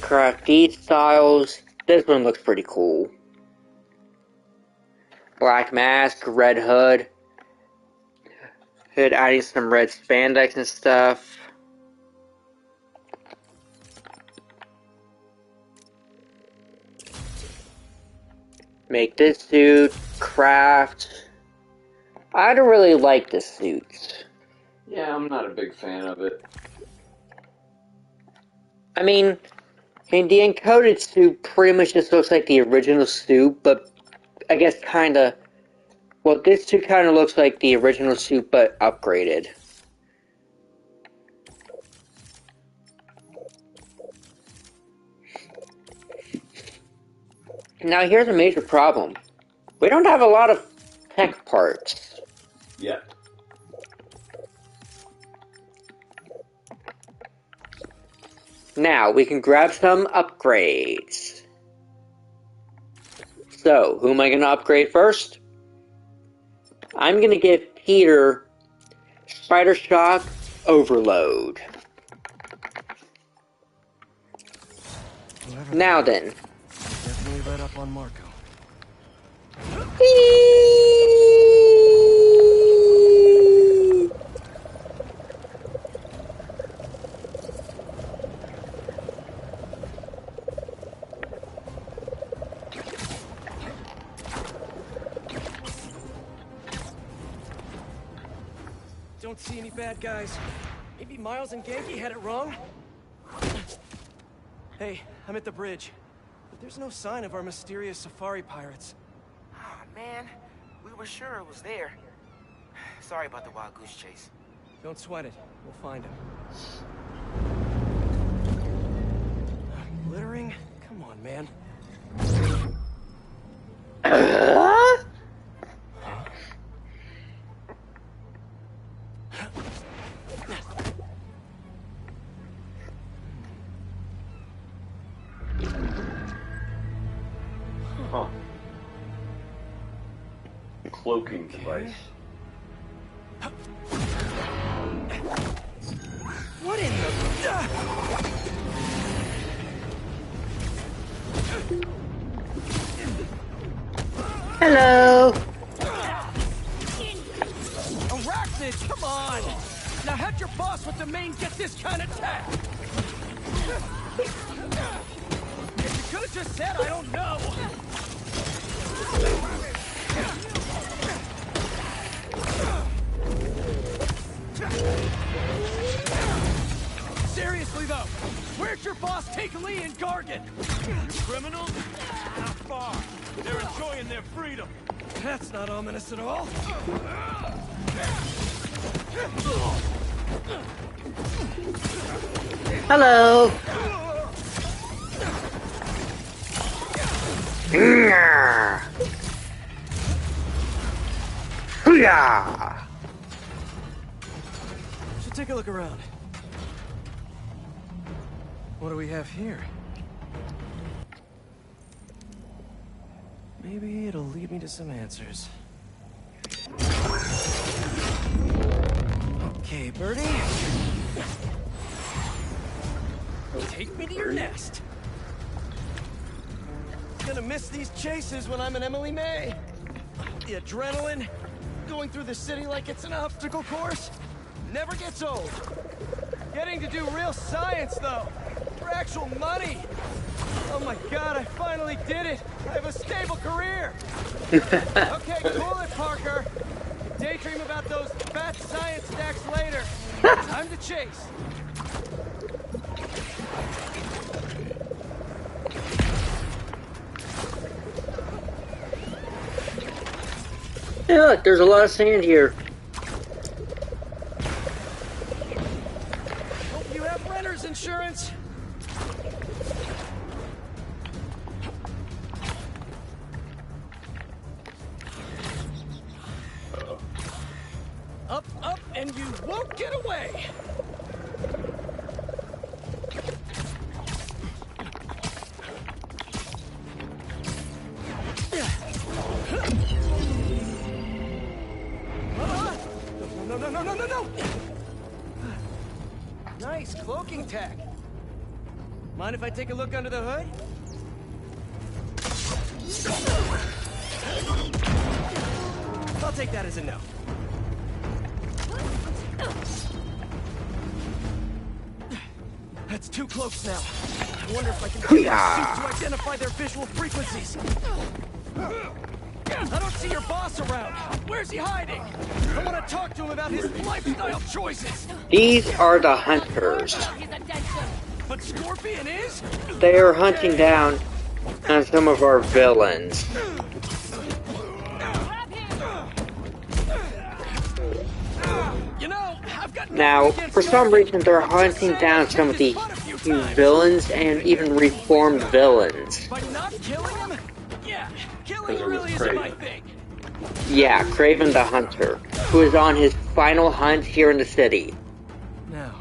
Craft these styles. This one looks pretty cool. Black mask, red hood. Hood adding some red spandex and stuff. Make this suit. Craft. I don't really like this suit. Yeah, I'm not a big fan of it. I mean, the encoded suit pretty much just looks like the original suit, but I guess kinda... Well, this suit kinda looks like the original suit, but upgraded. Now here's a major problem. We don't have a lot of tech parts. Yeah. Now, we can grab some upgrades. So, who am I going to upgrade first? I'm going to give Peter Spider Shock Overload. Now then. Definitely read up on Marco. don't see any bad guys. Maybe Miles and Genki had it wrong? Hey, I'm at the bridge. But there's no sign of our mysterious safari pirates. Oh, man. We were sure it was there. Sorry about the wild goose chase. Don't sweat it. We'll find him. Glittering? Come on, man. Huh. Cloaking device. What in the... Hello. Arachnid, come on! Now how'd your boss with the main get this kind of tech? If you could've just said, I don't know. Seriously though, where'd your boss take Lee and Gargan? You criminals? Not far. They're enjoying their freedom. That's not ominous at all. Hello. Should take a look around. What do we have here? Maybe it'll lead me to some answers. Okay, Birdie. Take me to your nest. Gonna miss these chases when I'm an Emily May. The adrenaline, going through the city like it's an obstacle course, never gets old. Getting to do real science, though, for actual money. Oh my God, I finally did it. I have a stable career. Okay, cool it, Parker. Daydream about those fat science stacks later. Time to chase. Hey, look, there's a lot of sand here. Hope you have renter's insurance. Up, up, and you won't get away. No. Nice cloaking tech. Mind if I take a look under the hood? I'll take that as a no. That's 2 cloaks now. I wonder if I can use my suit to identify their visual frequencies. I don't see your boss around. Where's he hiding? I want to talk to him about his lifestyle choices. These are the hunters. But Scorpion is? They are hunting down on some of our villains. You know, I've got Now, for some reason, they're hunting down some of the villains and even reformed villains. By not killing him? Yeah, killing really isn't my thing. Yeah, Kraven the Hunter, who is on his final hunt here in the city. Now,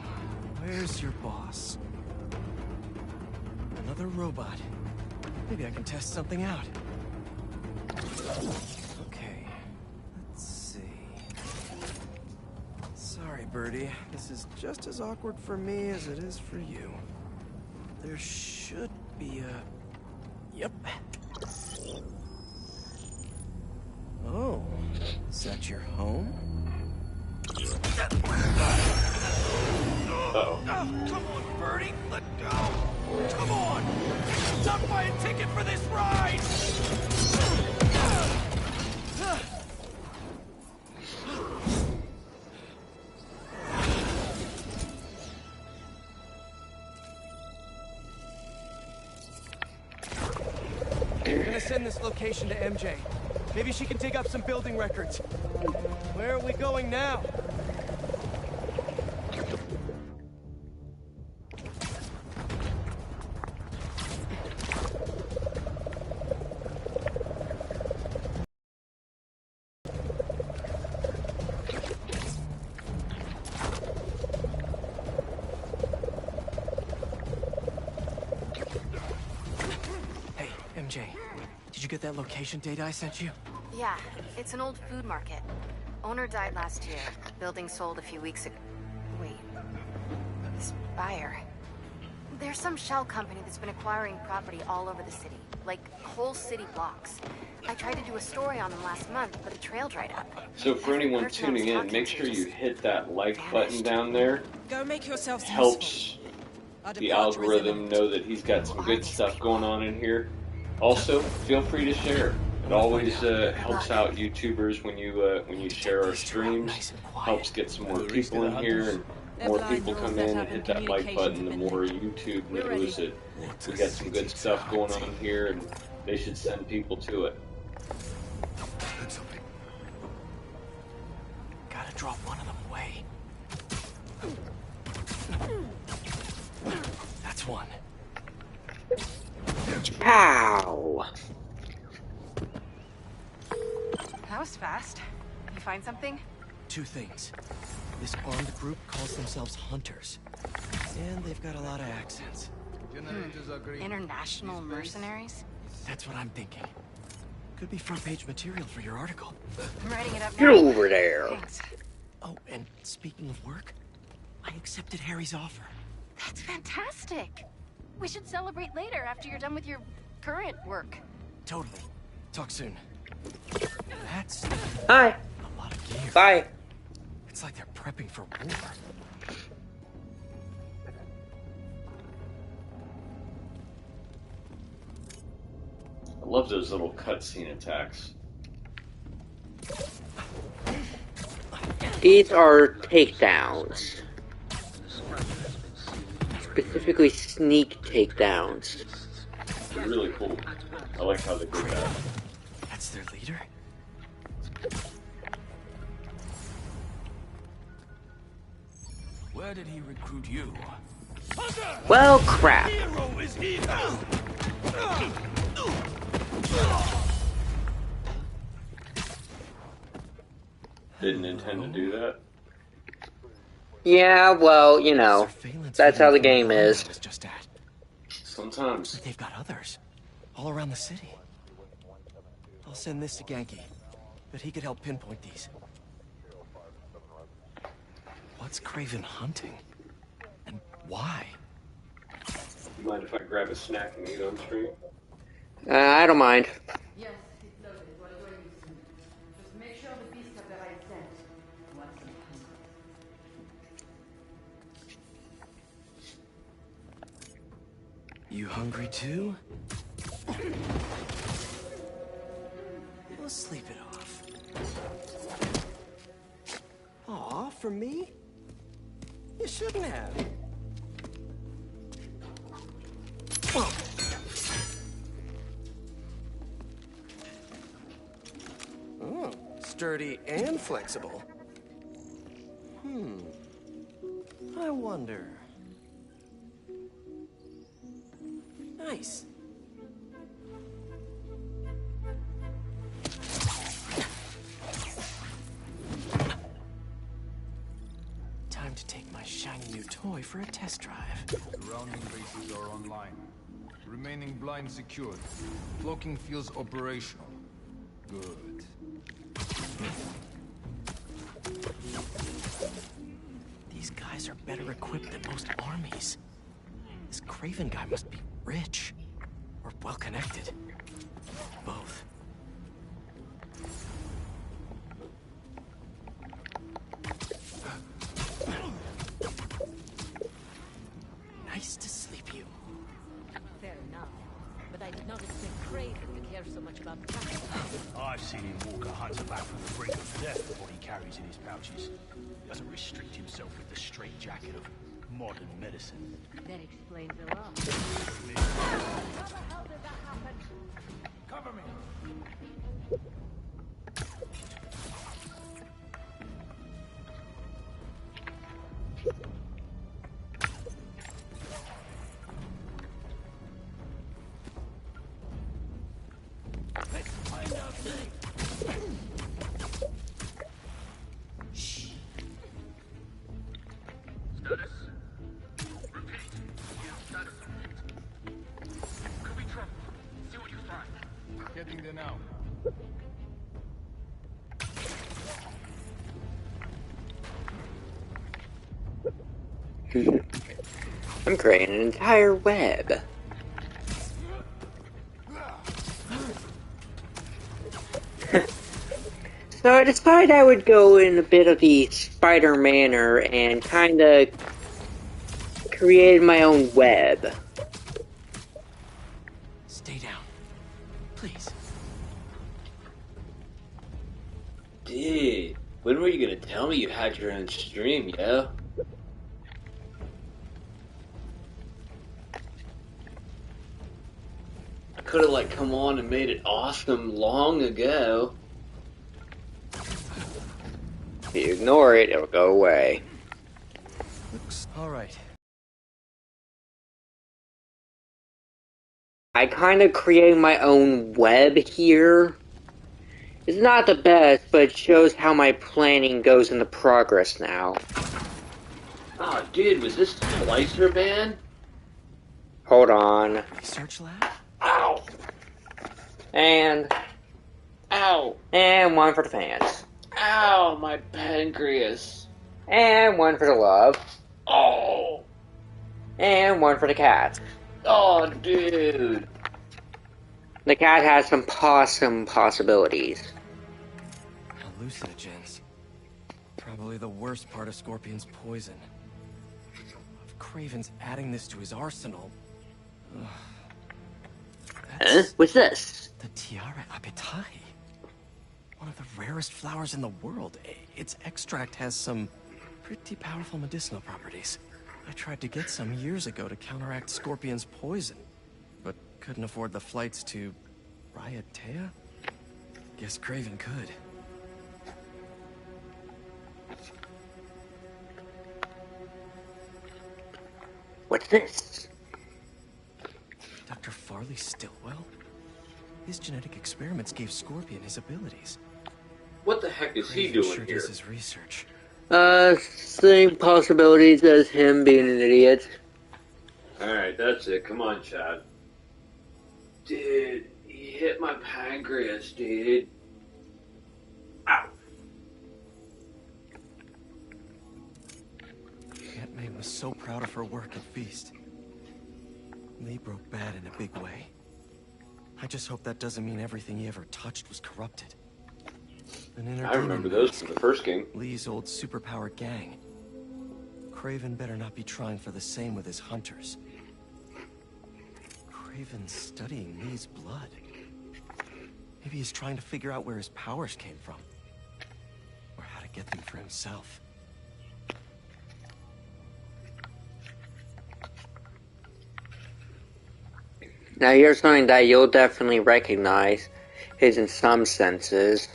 where's your boss? Another robot. Maybe I can test something out. Okay, let's see. Sorry, Birdie. This is just as awkward for me as it is for you. There should be a... Yep. Oh, is that your home? Uh-oh. Come on, Birdie, let go! Come on! Stop buying a ticket for this ride! I'm gonna send this location to MJ. Maybe she can dig up some building records. Where are we going now? Hey, MJ. Did you get that location data I sent you? Yeah, it's an old food market. Owner died last year. Building sold a few weeks ago. Wait. This buyer. There's some shell company that's been acquiring property all over the city. Like, whole city blocks. I tried to do a story on them last month, but the trail dried up. So for anyone tuning in, make sure you hit that like button down there. Go make yourselves Helps the algorithm know that he's got some good stuff going on in here. Also, feel free to share. It always helps out YouTubers when you share our streams. Helps get some more people in here, and more people come in and hit that like button. The more YouTube knows that we got some good stuff going on here, and they should send people to it. Gotta drop one of them away. That's one. Pow! That was fast. You find something? Two things. This armed group calls themselves Hunters. And they've got a lot of accents. International mercenaries? That's what I'm thinking. Could be front page material for your article. I'm writing it up Get now. over there. Thanks. Oh, and speaking of work, I accepted Harry's offer. That's fantastic. We should celebrate later after you're done with your current work. Totally. Talk soon. That's Hi. a lot of gear. Bye. It's like they're prepping for war. I love those little cutscene attacks. These are takedowns. Specifically sneak takedowns. They're really cool. I like how they do that. That's their leader? Where did he recruit you? Well, crap. Hero is he. Didn't intend to do that. Yeah, well, you know, that's how the game is. Sometimes. They've got others. All around the city. I'll send this to Genki. But he could help pinpoint these. What's Craven hunting? And why? You mind if I grab a snack and eat on stream? I don't mind. Yes, it's loaded. We're joining you soon. Just make sure the beasts have the right scent. What's in hunger? You hungry too? We'll sleep it off. Aw, for me? You shouldn't have. Oh, sturdy and flexible. I wonder. Nice. Time to take my shiny new toy for a test drive. Surrounding bases are online. Remaining blind secured. Cloaking fields operational. Good. These guys are better equipped than most armies. This Craven guy must be rich. Or well-connected. Both. Nice to sleep you. Fair enough. But I did not expect Craven to care so much about practice. I've seen him walk a hunter back from the brink of death with what he carries in his pouches. He doesn't restrict himself with the straitjacket of modern medicine. That explains a lot. How the hell did that happen? Status? Repeat. Status. Could be trouble. See what you find. Getting there now. I'm creating an entire web. So I decided I would go in a bit of the spider manner and kinda create my own web. Stay down. Please. Dude, when were you gonna tell me you had your own stream, yo? I could've, like, come on and made it awesome long ago. If you ignore it, it'll go away. Alright. I kinda create my own web here. It's not the best, but it shows how my planning goes into progress now. Oh, dude, was this Splicer Man? Hold on. Research lab? Ow! And... Ow! And one for the fans. Ow, my pancreas. And one for the love. Oh! And one for the cat. Oh, dude. The cat has some possum possibilities. Hallucinogens. Probably the worst part of Scorpion's poison. If Craven's adding this to his arsenal... Huh? What's this? The Tiara Apitai. One of the rarest flowers in the world. Its extract has some pretty powerful medicinal properties. I tried to get some years ago to counteract Scorpion's poison, but couldn't afford the flights to Raiatea? Guess Craven could. What's this? Dr. Farley Stillwell? His genetic experiments gave Scorpion his abilities. What the heck is he Craven doing sure here? does his research. Same possibilities as him being an idiot. Alright, that's it. Come on, Chad. Dude, he hit my pancreas, dude. Ow. Aunt May was so proud of her work at Feast. Lee broke bad in a big way. I just hope that doesn't mean everything he ever touched was corrupted. I remember those from the first game. Lee's old superpowered gang. Craven better not be trying for the same with his hunters. Craven's studying Lee's blood. Maybe he's trying to figure out where his powers came from. Or how to get them for himself. Now here's something that you'll definitely recognize, is in some senses.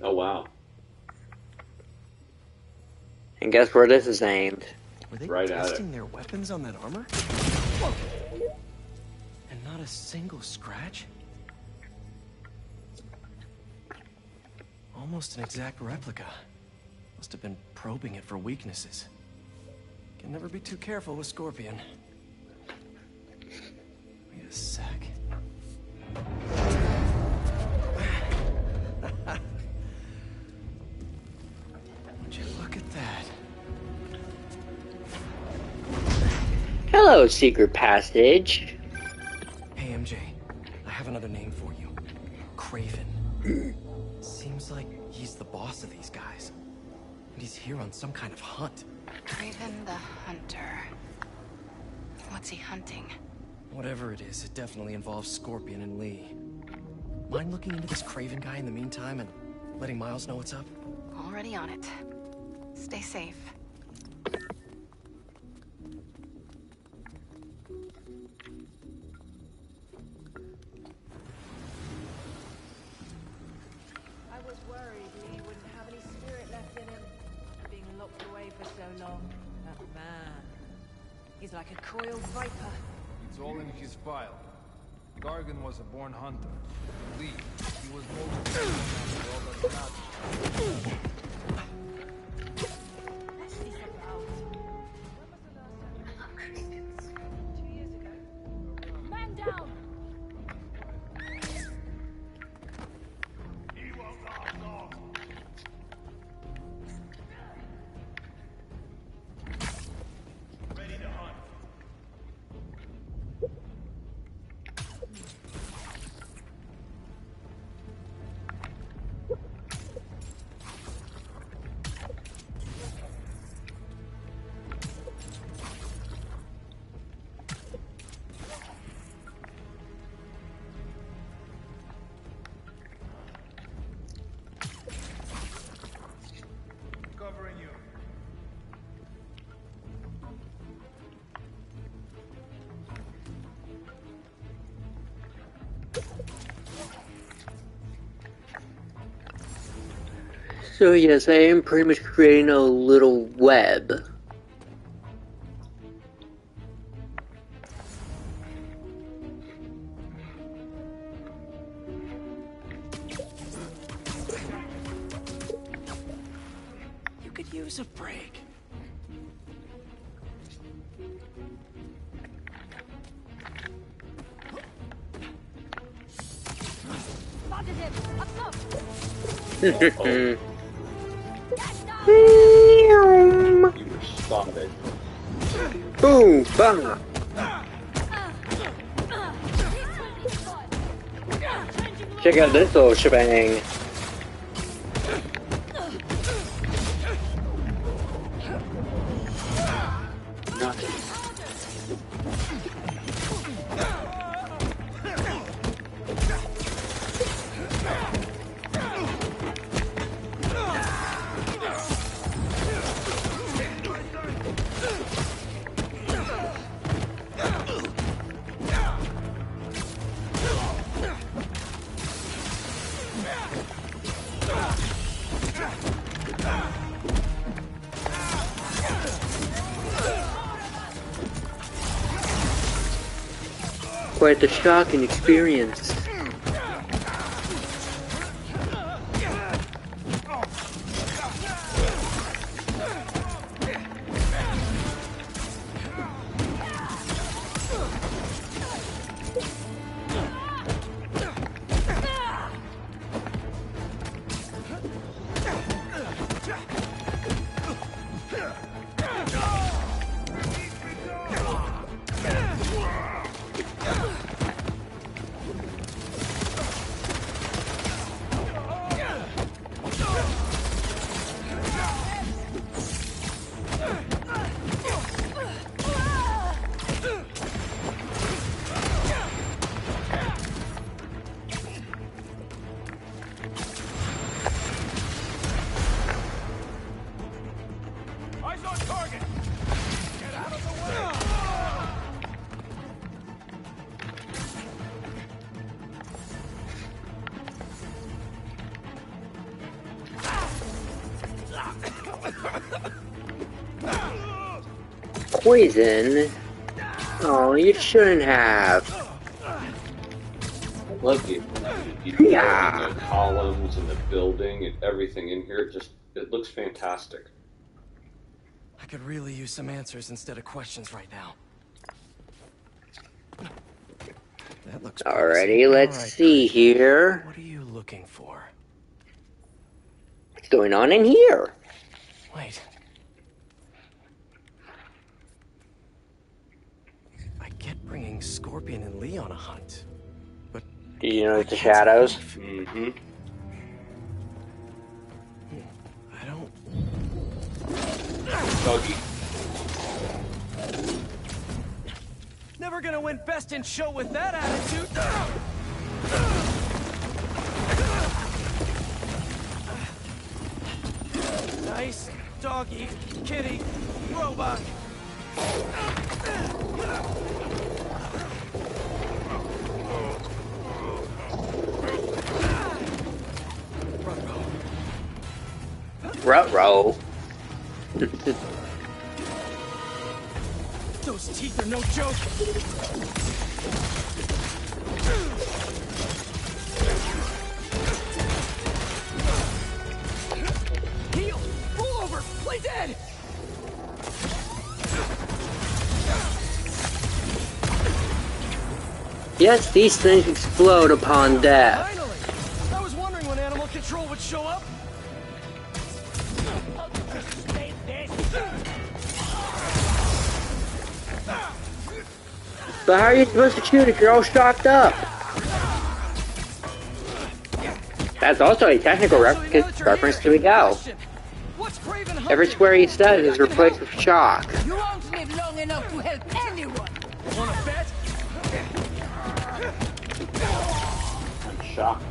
Oh, wow. And guess where this is aimed? Were they Right at testing it. their weapons on that armor? And not a single scratch? Almost an exact replica. Must have been probing it for weaknesses. Can never be too careful with Scorpion. Wait a sec. Would you look at that? Hello, secret passage. Hey, MJ. I have another name for you. Craven. Seems like he's the boss of these guys. And he's here on some kind of hunt. Craven the Hunter. What's he hunting? Whatever it is, it definitely involves Scorpion and Lee. Mind looking into this Craven guy in the meantime and letting Miles know what's up? Already on it. Stay safe. I was worried Lee wouldn't have any spirit left in him. Being locked away for so long. That man. He's like a coiled viper. It's all in his file. Gargan was a born hunter. Lee, he was most after all that happened. What's this about? When was the last time we saw Christians? 2 years ago. Man down! He won't last long. Ready to hunt. Covering you. So yes, I am pretty much creating a little web. You could use a break. Spotted him! Up top! You were spotted. Boom! Bang! Check out this little shebang. Quite the shocking experience. Eyes on target! Get out of the way! Poison? Oh, you shouldn't have. I love the detail and the columns and the building and everything in here. It looks fantastic. I could really use some answers instead of questions right now. That looks Alrighty, promising. let's All right, see here. what are you looking for? What's going on in here? Wait. I get bringing Scorpion and Lee on a hunt, but Do you notice the shadows? Mm-hmm. I don't. Doggy. Never gonna win best in show with that attitude. Nice doggy, kitty, robot. Ruh-roh. Those teeth are no joke. Yes, these things explode upon death. Finally! I was wondering when animal control would show up. But how are you supposed to shoot if you're all shocked up? That's also a technical reference to Miguel. Every square he says is replaced with shock. You won't live long enough to help anyone. Wanna bet? I'm shocked.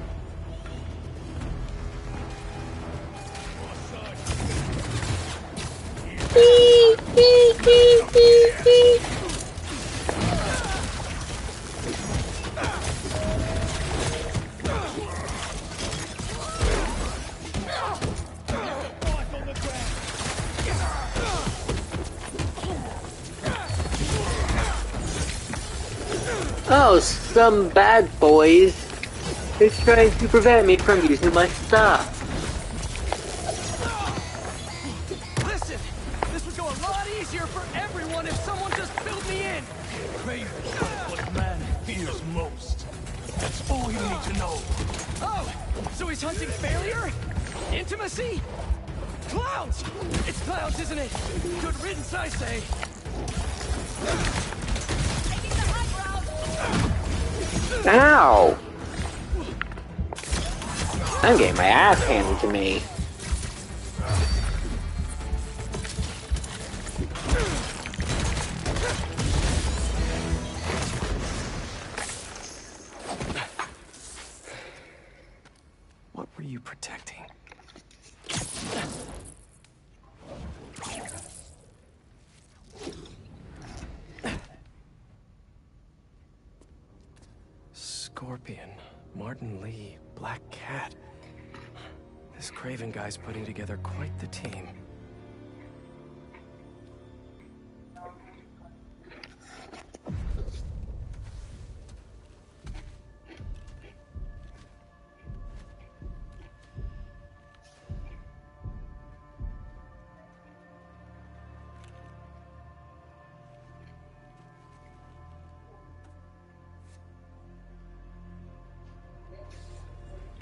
Oh, some bad boys is trying to prevent me from using my stuff. Listen, this would go a lot easier for everyone if someone just filled me in. Craven is what man fears most. That's all you need to know. Oh, so he's hunting failure? Intimacy? Clowns! It's clowns, isn't it? Good riddance, I say. Ow! I'm getting my ass handed to me. What were you protecting? Scorpion, Martin Lee, Black Cat. This Craven guy's putting together quite the team.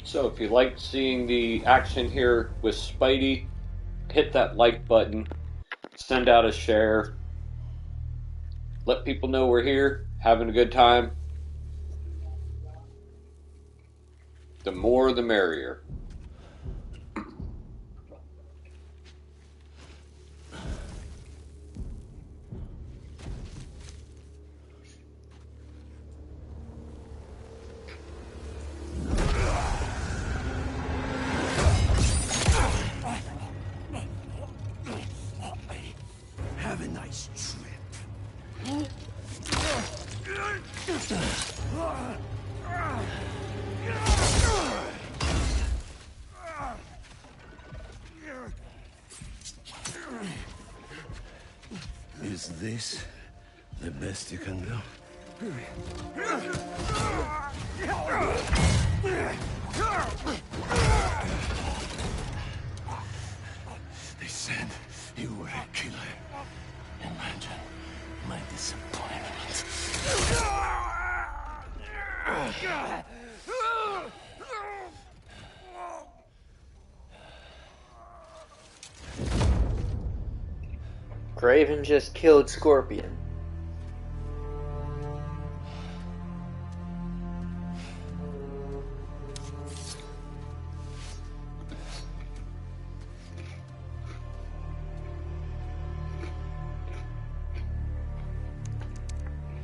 So if you liked seeing the action here with Spidey, hit that like button, send out a share, let people know we're here, having a good time. The more the merrier. Have a nice trip. Is this the best you can do? They said you were a killer. Imagine my disappointment. Craven just killed Scorpion.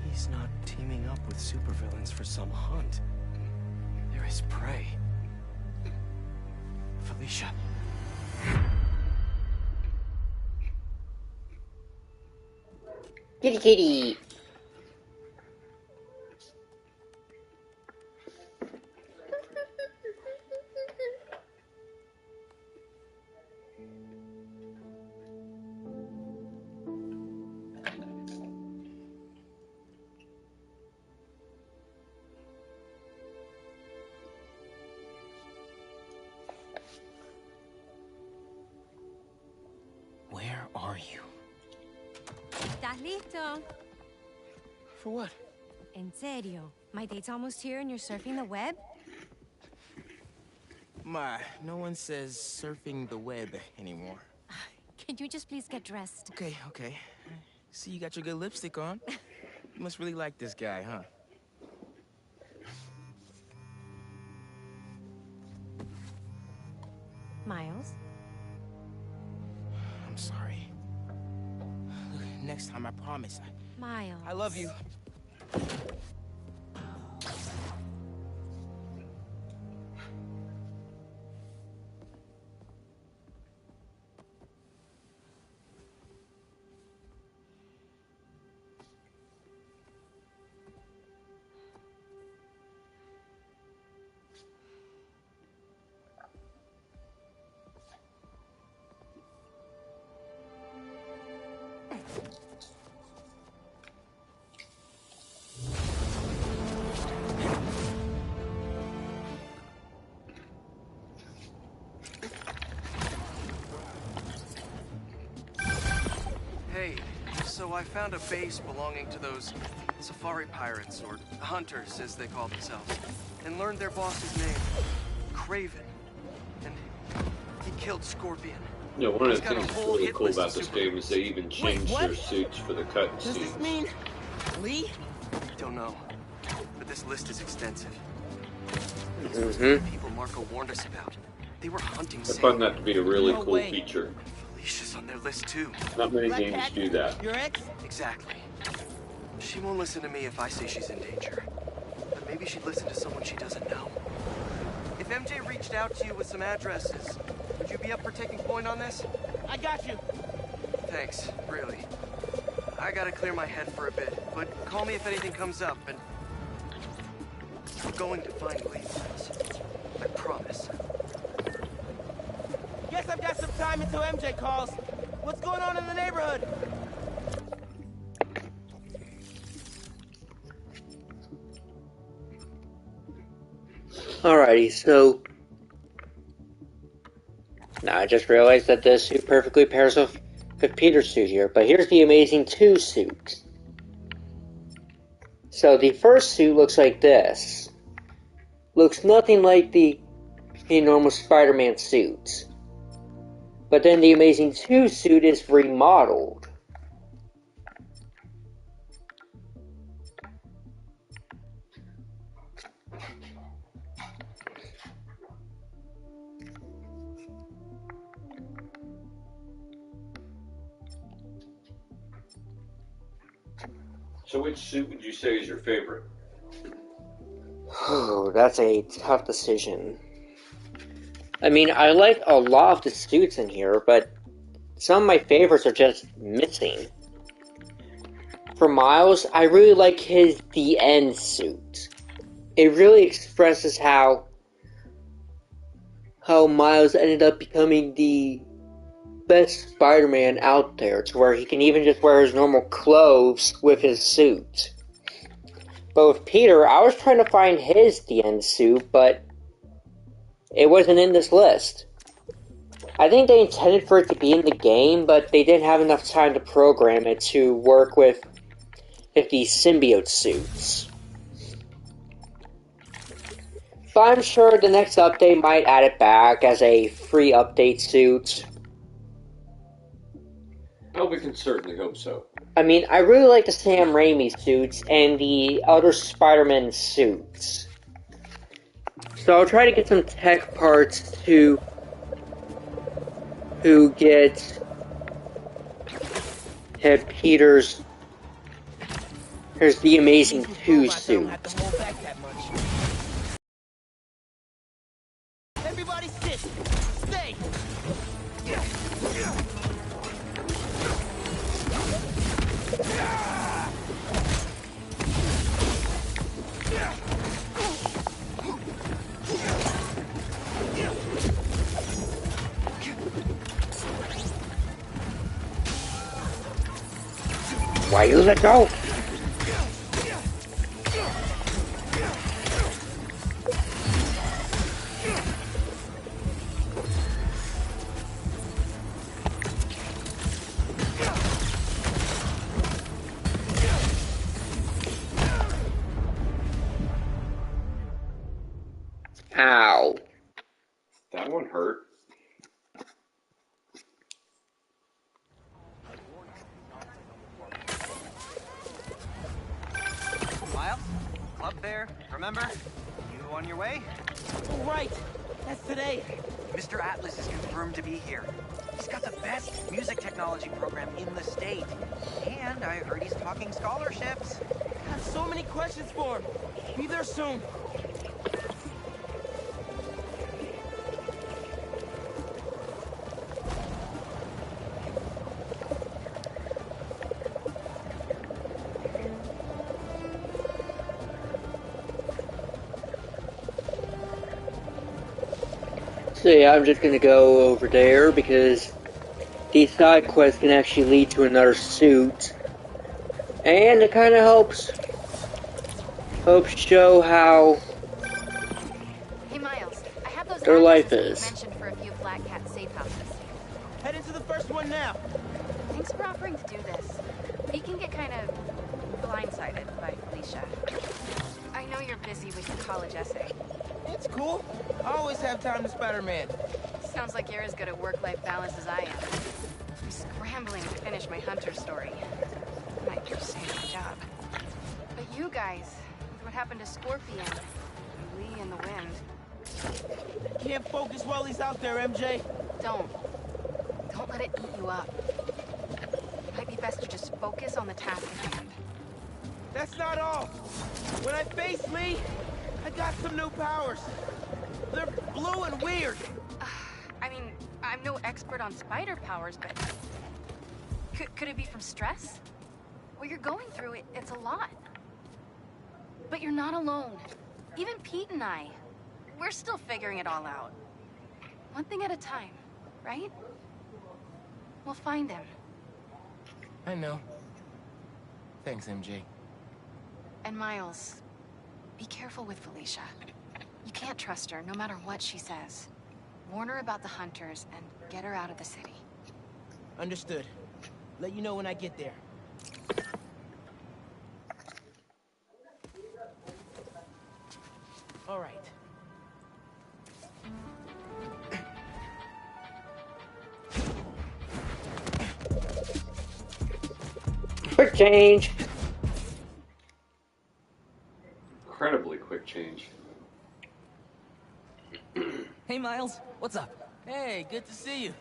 He's not teaming up with supervillains for some hunt. They're his prey. Felicia. Kitty kitty! Where are you? ¿Estás listo? For what? En serio? My date's almost here and you're surfing the web? Ma, no one says surfing the web anymore. Can you just please get dressed? Okay, okay. See, you got your good lipstick on. You must really like this guy, huh? Miles? I'm sorry. Look, next time, I promise. Miles. I love you. Hey, so I found a base belonging to those safari pirates, or hunters as they call themselves, and learned their boss's name, Craven. And he killed Scorpion. Yeah, one of He's the got a things that's whole really hit cool list of about this super- game is they even changed what? their suits for the cut Does scenes. this mean Lee? Don't know, but this list is extensive. These were the people Marco warned us about. They were hunting I find Sam. that to be a really No cool way. feature. Felicia's on their list too. Not many games do that. Your ex? Exactly. She won't listen to me if I say she's in danger. But maybe she'd listen to someone she doesn't know. If MJ reached out to you with some addresses, would you be up for taking point on this? I got you. Thanks, really. I gotta clear my head for a bit, but call me if anything comes up, and we're going to find Lee. I promise. Guess I've got some time until MJ calls. What's going on in the neighborhood? Alrighty, so now I just realized that this suit perfectly pairs with Peter's suit here, but here's the Amazing 2 suit. So the first suit looks like this. Looks nothing like the normal Spider-Man suit. But then the Amazing 2 suit is remodeled. So which suit would you say is your favorite? Oh, that's a tough decision. I mean, I like a lot of the suits in here, but some of my favorites are just missing. For Miles, I really like his The End suit. It really expresses how Miles ended up becoming the best Spider-Man out there, to where he can even just wear his normal clothes with his suit. But with Peter, I was trying to find his The End suit, but it wasn't in this list. I think they intended for it to be in the game, but they didn't have enough time to program it to work with the symbiote suits. But I'm sure the next update might add it back as a free update suit. Oh, we can certainly hope so. I mean, I really like the Sam Raimi suits and the other Spider-Man suits. So I'll try to get some tech parts to get Peter's. Here's the Amazing 2 suit. Everybody sit. Stay. Why you let go? Ow. That one hurt. Miles? Club there, remember? You on your way? Oh, right. That's today. Mr. Atlas is confirmed to be here. He's got the best music technology program in the state. And I heard he's talking scholarships. I have so many questions for him. Be there soon. So yeah, I'm just gonna go over there because these side quests can actually lead to another suit. And it kinda helps show how Hey Miles, I have those their life addresses is. you mentioned for a few Black Cat safe houses. Head into the first one now. Thanks for offering to do this. You can get kind of blindsided by Felicia. I know you're busy with your college essay. It's cool. I always have time to Spider-Man. Sounds like you're as good at work-life balance as I am. I'm scrambling to finish my Hunter story. Might just save my job. But you guys, with what happened to Scorpion, Lee and the Wind. Can't focus while he's out there, MJ. Don't let it eat you up. Might be best to just focus on the task at hand. That's not all. When I face Lee, I got some new powers. They're blue and weird. I mean, I'm no expert on spider powers, but could it be from stress? What you're going through, it's a lot. But you're not alone. Even Pete and I, we're still figuring it all out. One thing at a time, right? We'll find him. I know. Thanks, MJ. And Miles, be careful with Felicia. You can't trust her, no matter what she says. Warn her about the Hunters and get her out of the city. Understood. Let you know when I get there. All right. Quick change. Incredibly quick change. Hey, Miles. What's up? Hey, good to see you.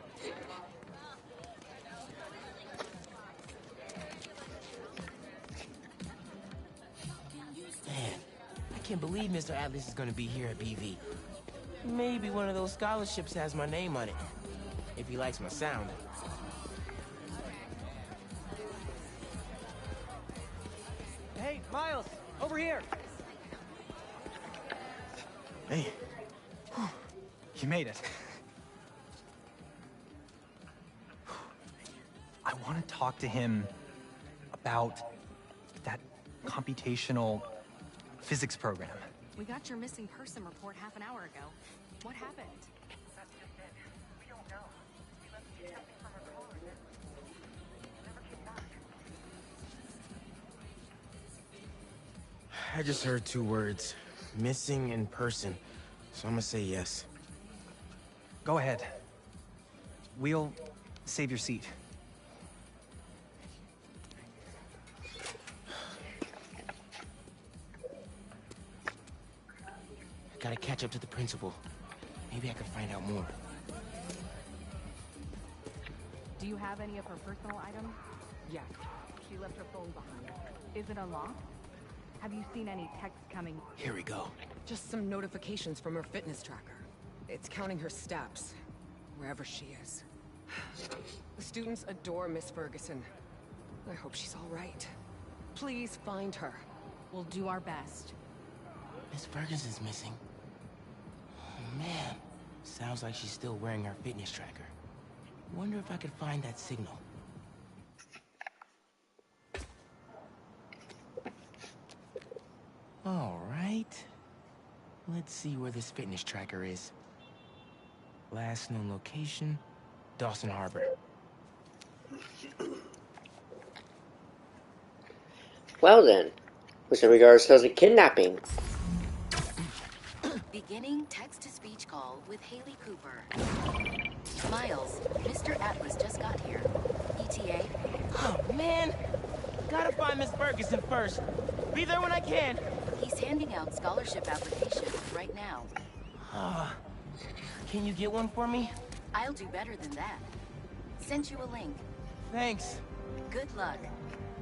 Man, I can't believe Mr. Atlas is gonna be here at BV. Maybe one of those scholarships has my name on it, if he likes my sound. Hey, Miles, over here. Hey. You made it. I want to talk to him about that computational physics program. We got your missing person report half an hour ago. What happened? I just heard two words. Missing in person. So I'm gonna say yes. Go ahead. We'll save your seat. Gotta catch up to the principal. Maybe I can find out more. Do you have any of her personal items? Yes. She left her phone behind. Is it unlocked? Have you seen any texts coming? Here we go. Just some notifications from her fitness tracker. It's counting her steps, wherever she is. The students adore Miss Ferguson. I hope she's all right. Please find her. We'll do our best. Miss Ferguson's missing. Oh, man. Sounds like she's still wearing her fitness tracker. Wonder if I could find that signal. All right. Let's see where this fitness tracker is. Last known location, Dawson Harbor. Well then, with regards to the kidnapping. Beginning text-to-speech call with Haley Cooper. Miles, Mr. Atlas just got here. ETA? Oh, man. Gotta find Miss Ferguson first. Be there when I can. He's handing out scholarship applications right now. Can you get one for me? I'll do better than that. Sent you a link. Thanks. Good luck.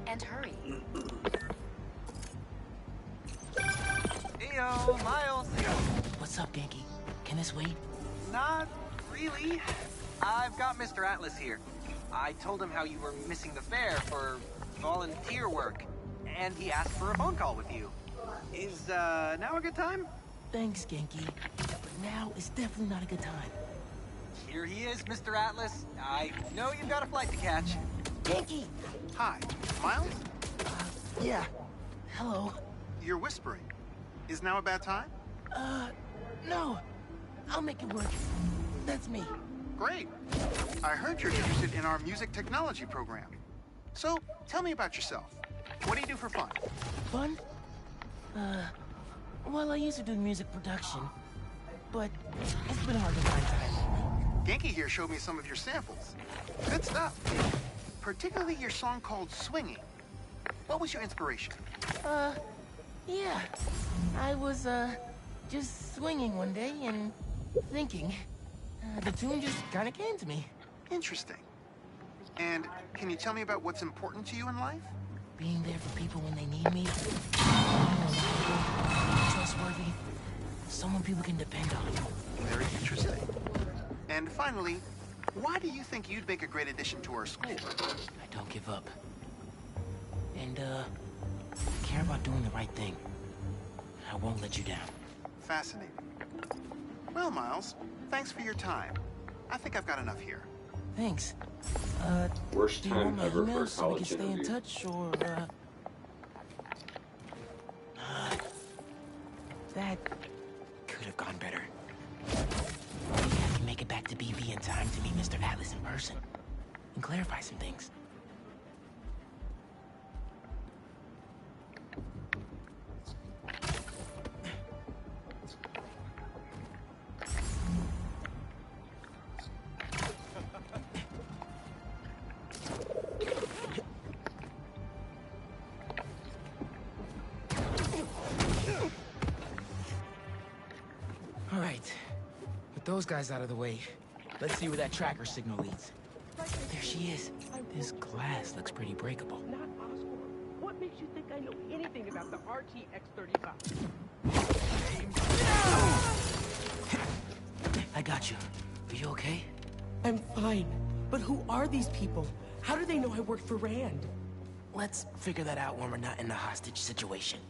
And hurry. Heyo, Miles. What's up, Genki? Can this wait? Not really. I've got Mr. Atlas here. I told him how you were missing the fair for volunteer work, and he asked for a phone call with you. Is, now a good time? Thanks, Genki. But now is definitely not a good time. Here he is, Mr. Atlas. I know you've got a flight to catch. Genki! Hi, Miles? Yeah. Hello. You're whispering. Is now a bad time? No. I'll make it work. That's me. Great. I heard you're interested in our music technology program. So, tell me about yourself. What do you do for fun? Fun? Well, I used to do music production, but it's been hard to find time. Genki here showed me some of your samples. Good stuff. Particularly your song called Swinging. What was your inspiration? Yeah. I was, just swinging one day and thinking. The tune just kind of came to me. Interesting. And can you tell me about what's important to you in life? Being there for people when they need me. Trustworthy. Someone people can depend on. Very interesting. And finally, why do you think you'd make a great addition to our school? I don't give up. And, I care about doing the right thing. I won't let you down. Fascinating. Well, Miles, thanks for your time. I think I've got enough here. Thanks. Worst do you want time my ever for email a so we can college stay in interview. touch, or, that could have gone better. Maybe I can make it back to BV in time to meet Mr. Atlas in person and clarify some things. All right, with those guys out of the way, let's see where that tracker signal leads. There she is. This glass looks pretty breakable. Not Oscorp. What makes you think I know anything about the RTX-35? I got you. Are you okay? I'm fine. But who are these people? How do they know I work for Rand? Let's figure that out when we're not in a hostage situation.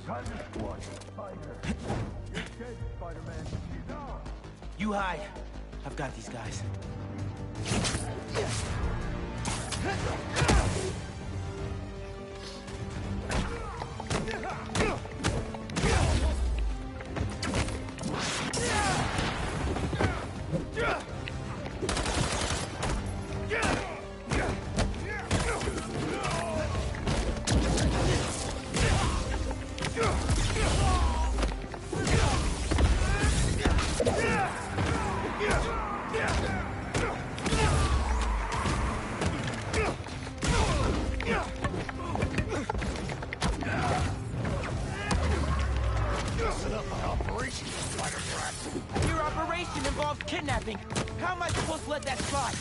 Squad, Spider. You're dead, Spider-Man. She's out. You hide. I've got these guys. Your operation involves kidnapping. How am I supposed to let that slide?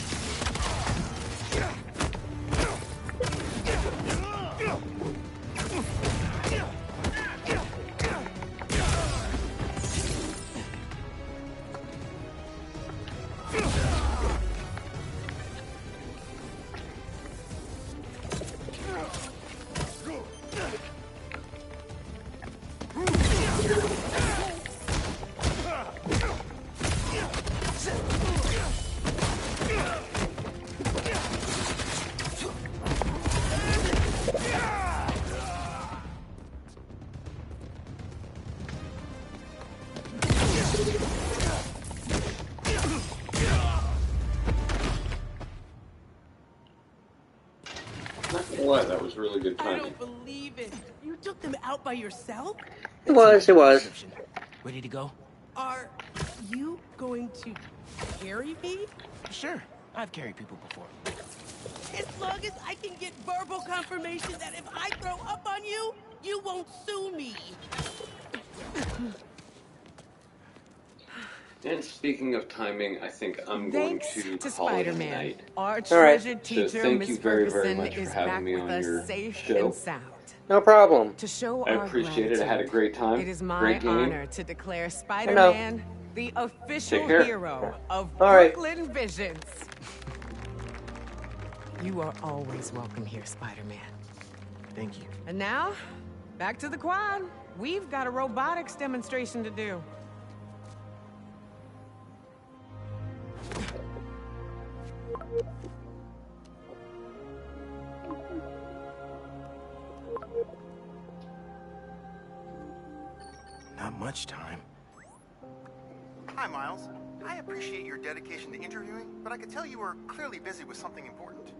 Not gonna lie, that was really good I timing. don't believe it. You took them out by yourself? It was, it was. Ready to go? Are you going to carry me? Sure. I've carried people before. As long as I can get verbal confirmation that if I throw up on you, you won't sue me. And speaking of timing, I think I'm going Thanks to to call it a Spider-Man. night. Our All right. treasured So teacher, thank Miss you very, very Ferguson, much for is having back me with on us your safe show. and sound. No problem. To show I our appreciate it. I had a gratitude, great time. it is my Great game. honor to declare Spider-Man the official Take care. hero of All right. Brooklyn Visions. You are always welcome here, Spider-Man. Thank you. And now, back to the quad. We've got a robotics demonstration to do. Not much time. Hi, Miles. I appreciate your dedication to interviewing, but I could tell you are clearly busy with something important.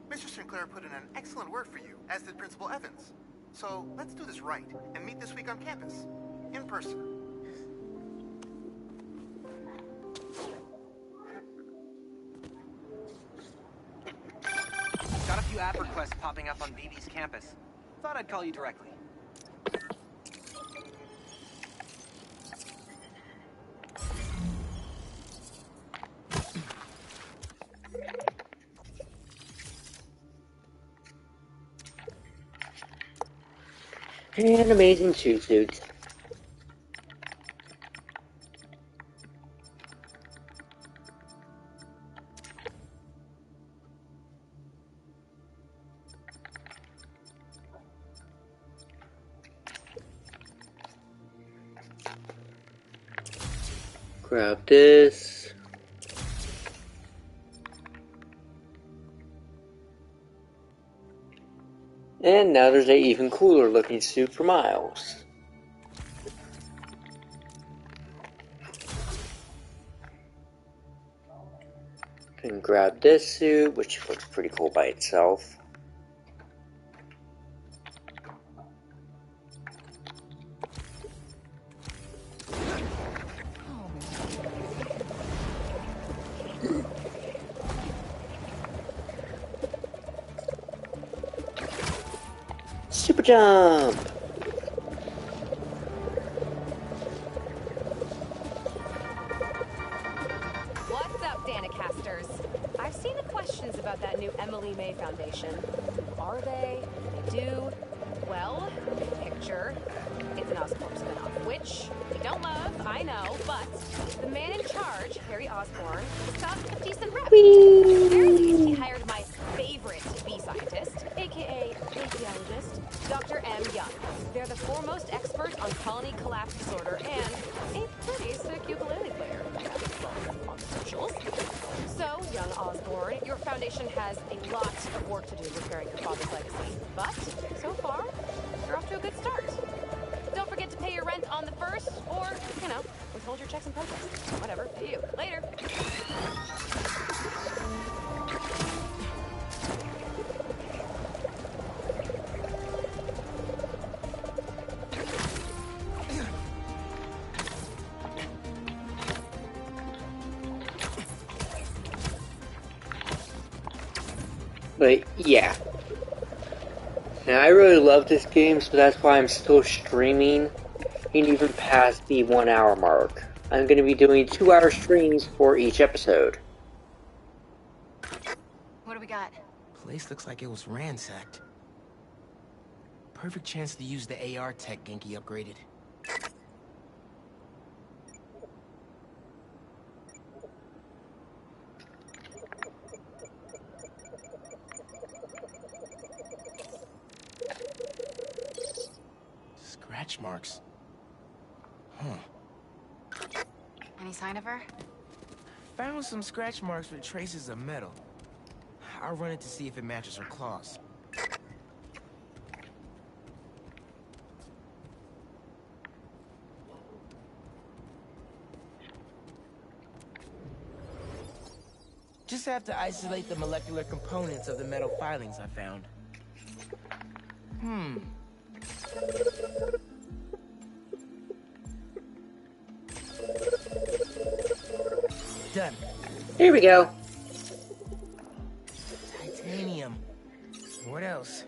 Mr. Sinclair put in an excellent word for you, as did Principal Evans. So let's do this right and meet this week on campus, in person. Got a few app requests popping up on BB's campus. Thought I'd call you directly. And amazing suits. Grab this. And now there's an even cooler looking suit for Miles. Can grab this suit, which looks pretty cool by itself. Super jump! What's up, Danicasters? I've seen the questions about that new Emily May Foundation. Who are they? What do they do? Well, picture. It's an Oscorp spinoff, which we don't love, I know, but the man in charge, Harry Osborn, got a decent rep. At the very least, he hired my favorite bee scientist, aka archaeologist, Dr. M. Young. They're the foremost experts on colony collapse disorder and a pretty sick ukulele player. On socials. So, young Osborn, your foundation has a lot of work to do repairing your father's legacy. But, so far, you're off to a good start. Don't forget to pay your rent on the 1st, or, withhold your checks and protests. Whatever, to you. Later. But yeah. Now I really love this game, so that's why I'm still streaming, and even past the 1 hour mark. I'm going to be doing 2-hour streams for each episode. What do we got? Place looks like it was ransacked. Perfect chance to use the AR tech Genki upgraded. Scratch marks. Huh. Any sign of her? Found some scratch marks with traces of metal. I'll run it to see if it matches her claws. Just have to isolate the molecular components of the metal filings I found. Here we go. Titanium. What else?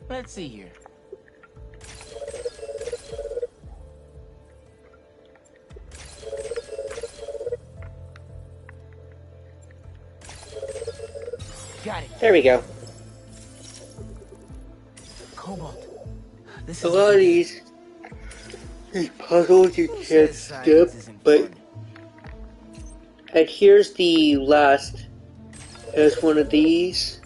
Let's see here. Got it. There we go. Cobalt. This is A lot of these puzzles you can't skip, but and here's the last. There's one of these.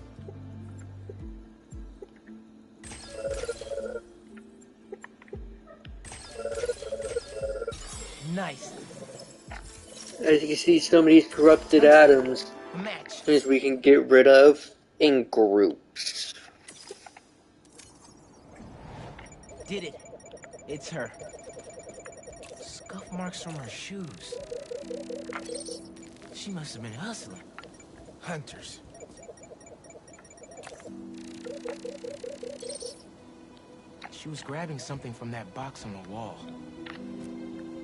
Nice. As you can see, some of these corrupted atoms, things we can get rid of in groups. Did it. It's her. Scuff marks from her shoes. She must have been hustling. Hunters. She was grabbing something from that box on the wall.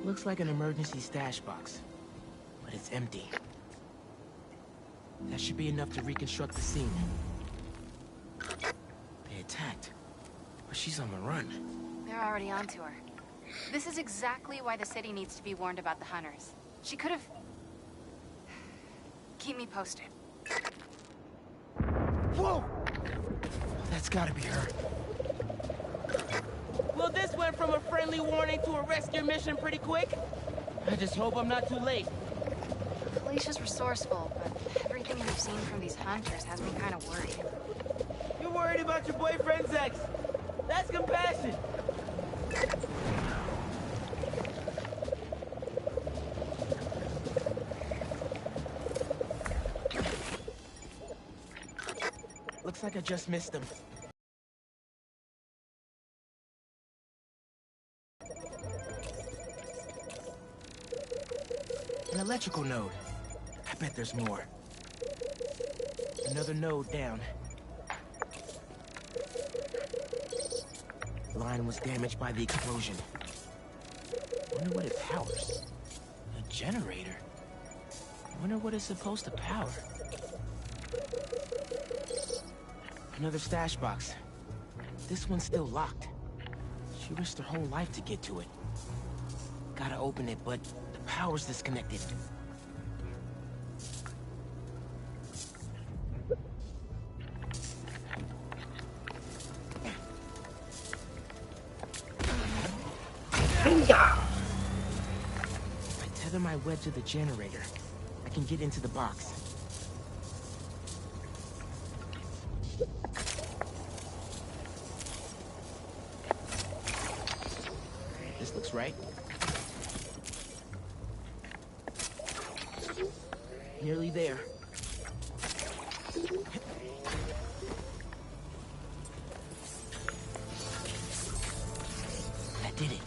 Looks like an emergency stash box, but it's empty. That should be enough to reconstruct the scene. They attacked, but she's on the run. They're already onto her. This is exactly why the city needs to be warned about the hunters. She could have... Keep me posted. Whoa! That's gotta be her. Well, this went from a friendly warning to a rescue mission pretty quick. I just hope I'm not too late. Felicia's resourceful, but everything we've seen from these hunters has me kind of worried. You're worried about your boyfriend's ex. That's compassion. Looks like I just missed him. An electrical node. I bet there's more. Another node down. Line was damaged by the explosion. Wonder what it powers. A generator? Wonder what it's supposed to power. Another stash box. This one's still locked. She risked her whole life to get to it. Gotta open it, but the power's disconnected. If I tether my web to the generator, I can get into the box. This looks right. Nearly there. That did it.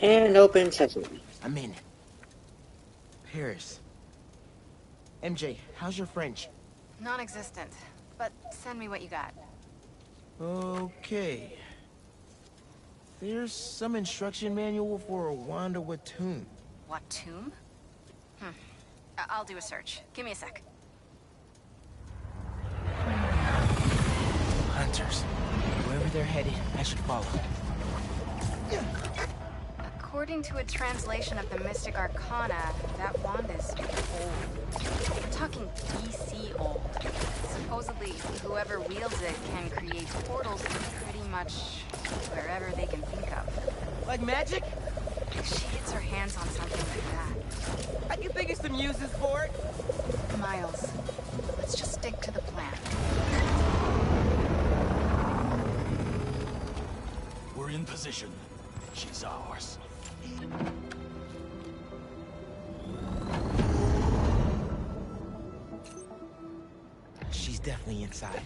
And open sesame. I'm in. Paris. MJ, how's your French? Non-existent, but send me what you got. Okay. There's some instruction manual for a Wanda Watoon. What tomb? I'll do a search. Give me a sec. Hunters. Wherever they're headed, I should follow. According to a translation of the Mystic Arcana, that wand is old. We're talking BC old. Supposedly, whoever wields it can create portals to pretty much wherever they can think of. Like magic? If she gets her hands on something like that. I can think of some uses for it. Miles, let's just stick to the plan. We're in position. She's ours. She's definitely inside.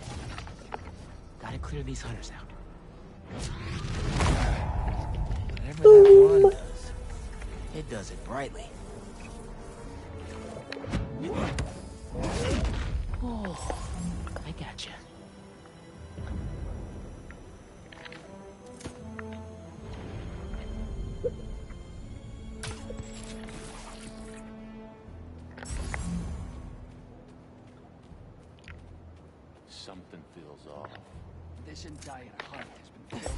Gotta clear these hunters out. Whatever that wand does, it does it brightly. Gotcha. Something feels off. This entire hunt has been focused.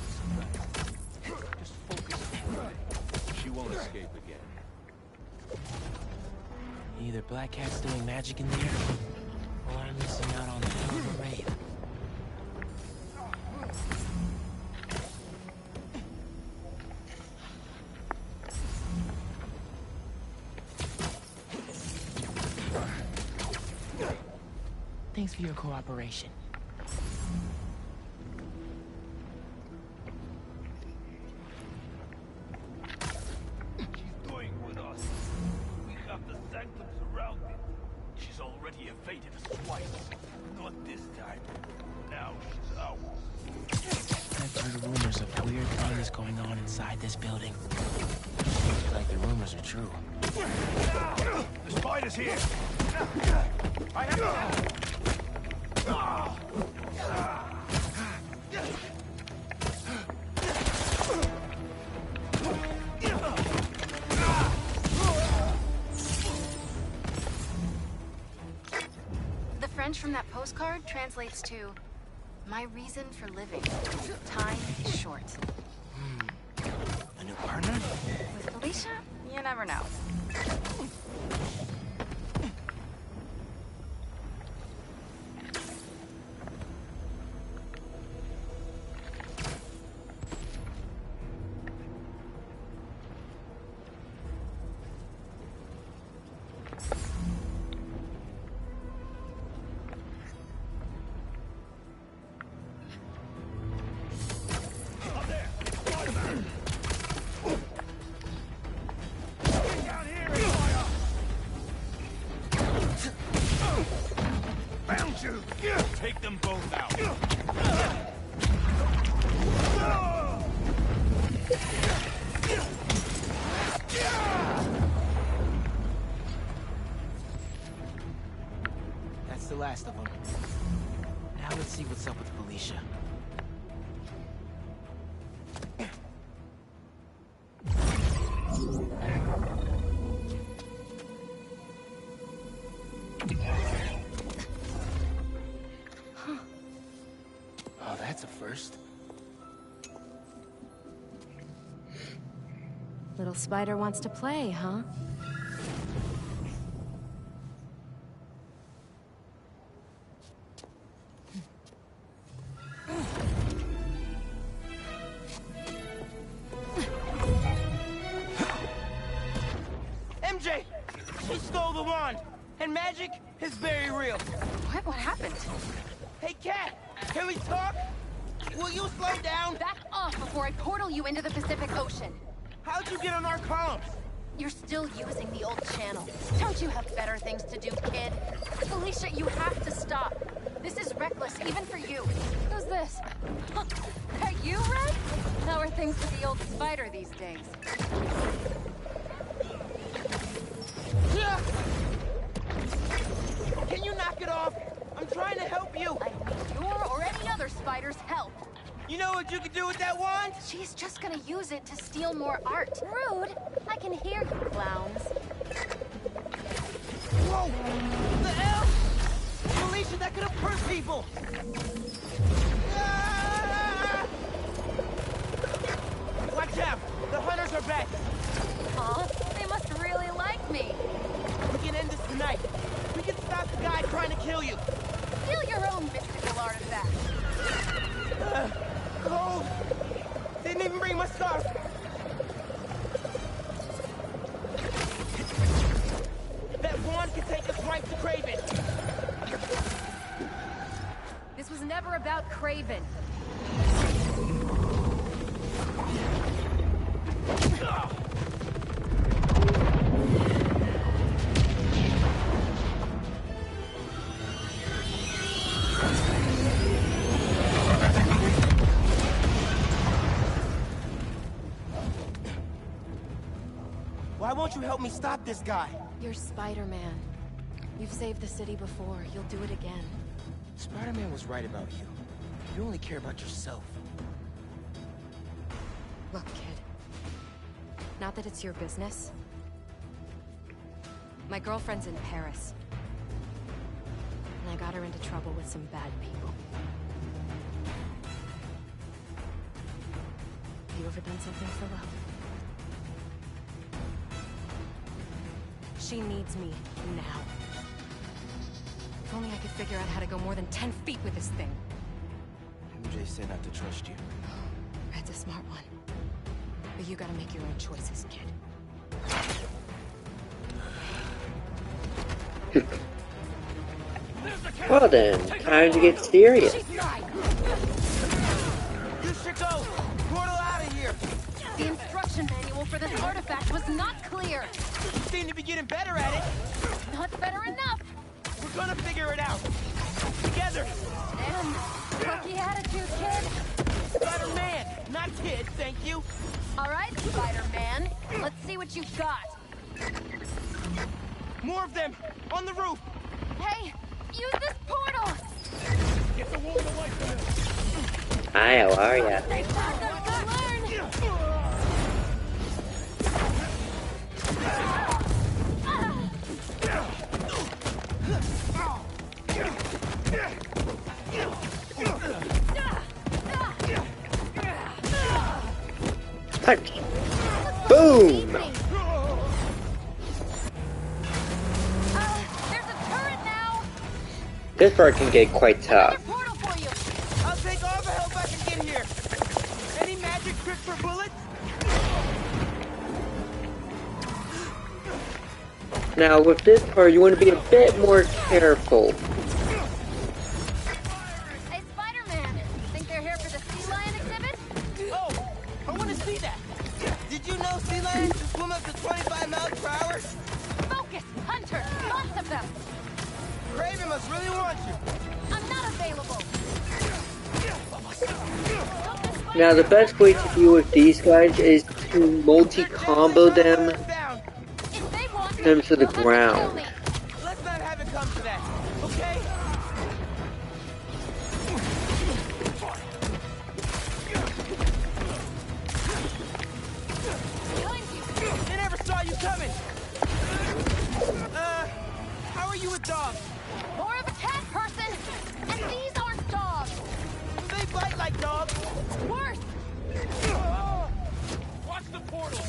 Just focus on her. She won't escape again. Either Black Cat's doing magic in there, or I'm missing out on the hell of a raid. Thanks for your cooperation. She's going with us. We have the sanctum surrounded. She's already evaded us twice. Not this time. Now she's ours. I've heard rumors of weird things going on inside this building. Looks like the rumors are true. The spider's here. I have to... The French from that postcard translates to, my reason for living. Time is short. A new partner? With Felicia, you never know. Take them both out. That's the last of them. Now let's see what's up with Felicia. Oh, that's a first. Little spider wants to play, huh? MJ! She stole the wand! And magic is very real. What happened? Hey, Cat! Can we talk? Will you slow down? Back off before I portal you into the Pacific Ocean. How'd you get on our columns? You're still using the old channel. Don't you have better things to do, kid? Felicia, you have to stop. This is reckless, even for you. Who's this? That you, Red? How are things with the old spider these days? Can you knock it off? I'm trying to help you. I need your or any other spider's help. You know what you could do with that wand? She's just gonna use it to steal more art. Rude. I can hear you, clowns. Whoa! The hell? Felicia, that could have hurt people! Ah! Watch out! The hunters are back! Huh? They must really like me. We can end this tonight. We can stop the guy trying to kill you. Steal your own mystical artifact. Cold. Didn't even bring my scarf. That wand can take us right to Craven. This was never about Craven. Why won't you help me stop this guy? You're Spider-Man. You've saved the city before. You'll do it again. Spider-Man was right about you. You only care about yourself. Look, kid. Not that it's your business. My girlfriend's in Paris. And I got her into trouble with some bad people. Have you ever done something for love? She needs me now. If only I could figure out how to go more than 10 feet with this thing. MJ said not to trust you. Red's a smart one. But you gotta make your own choices, kid. Well then, time to get serious. You should go! Portal out of here! The instruction manual for this artifact was not clear. You seem to be getting better at it. Not better enough. We're gonna figure it out. Together. And lucky attitude, kid. Spider-Man, not kid, thank you. All right, Spider-Man. Let's see what you've got. More of them! On the roof! Hey, use this portal! Get the woman away from him! Hi, how are ya? They taught them to Punch! Boom! There's a turret now! This part can get quite tough. Portal for you! I'll take all the help I can get here! Any magic trick for bullets? Now, with this part, you want to be a bit more careful. Hey, Spider-Man! Think they're here for the sea lion exhibit? Oh! I want to see that! Did you know sea lions can swim up to 25 miles per hour? Focus! Hunter! Lots of them! Craven must really want you! I'm not available! Now, the best way to deal with these guys is to multi-combo them to the ground. Let's not have it come to that, okay? They never saw you coming! How are you with dogs? More of a cat person! And these aren't dogs! They bite like dogs! Worse! Watch the portal!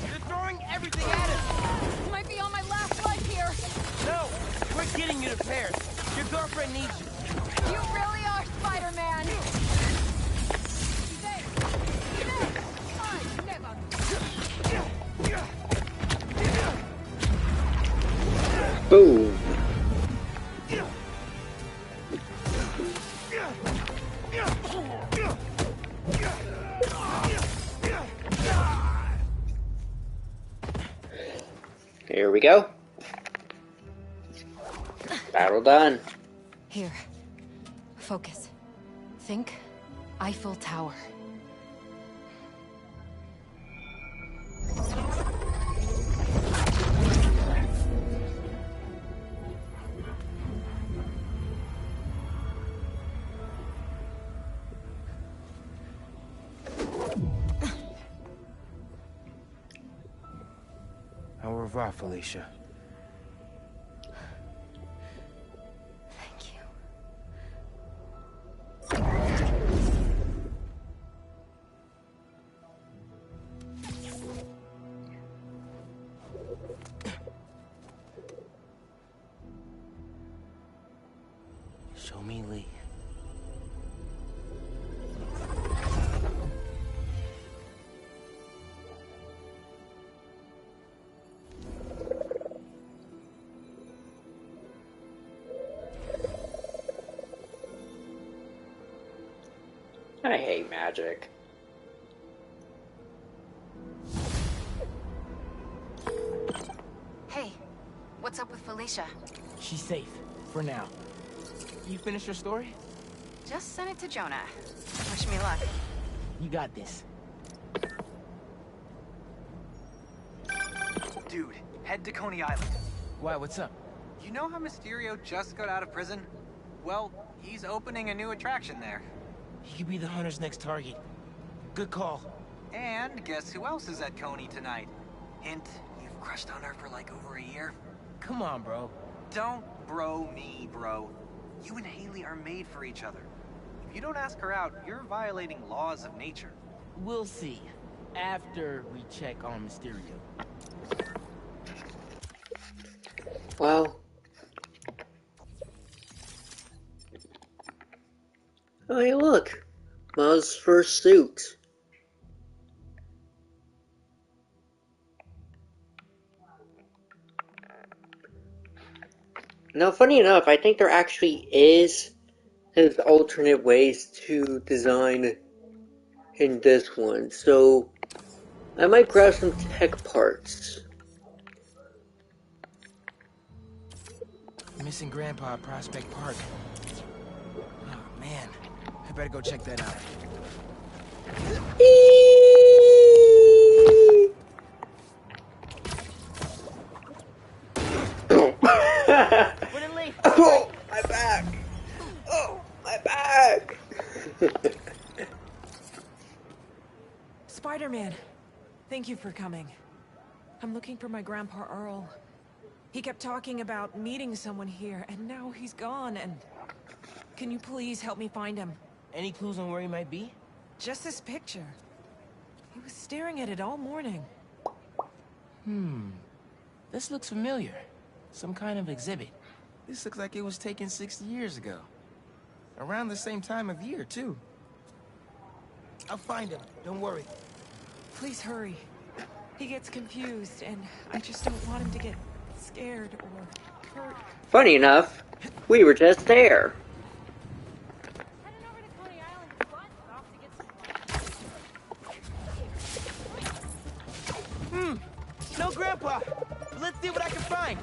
They're throwing everything at us! Might be on my last life here! No! We're getting you to Paris! Your girlfriend needs you! You really are Spider-Man! Boom! Here we go. Battle done. Here. Focus. Think Eiffel Tower. Au revoir, Felicia. Thank you. Show me Lee. I hate magic. What's up with Felicia? She's safe, for now. You finished your story? Just sent it to Jonah. Wish me luck. You got this. Dude, head to Coney Island. Why, what's up? You know how Mysterio just got out of prison? Well, he's opening a new attraction there. He could be the Hunter's next target. Good call. And guess who else is at Coney tonight? Hint, you've crushed on her for like over a year. Come on, bro. Don't bro me, bro. You and Haley are made for each other. If you don't ask her out, you're violating laws of nature. We'll see. After we check on Mysterio. Well. Oh, hey, look. Miles' first suit. Now, funny enough, I think there actually is alternate ways to design in this one, so I might grab some tech parts. Missing Grandpa at Prospect Park. Oh, man. I better go check that out. Oh, my back! Oh, my back! Spider-Man, thank you for coming. I'm looking for my Grandpa Earl. He kept talking about meeting someone here, and now he's gone, and... Can you please help me find him? Any clues on where he might be? Just this picture. He was staring at it all morning. This looks familiar. Some kind of exhibit. This looks like it was taken 60 years ago. Around the same time of year, too. I'll find him, don't worry. Please hurry. He gets confused, and I just don't want him to get scared or hurt. Funny enough, we were just there. No Grandpa! Let's see what I can find!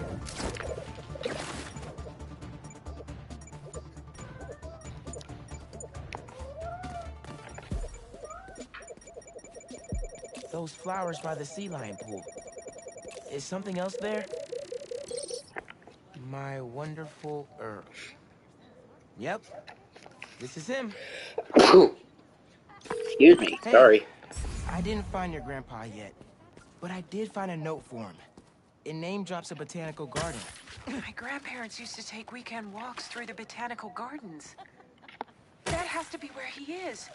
Those flowers by the sea lion pool. Is something else there? My wonderful Earl. Yep. This is him. Excuse me, Hey, sorry. I didn't find your grandpa yet, but I did find a note for him. It name drops a botanical garden. My grandparents used to take weekend walks through the botanical gardens. That has to be where he is.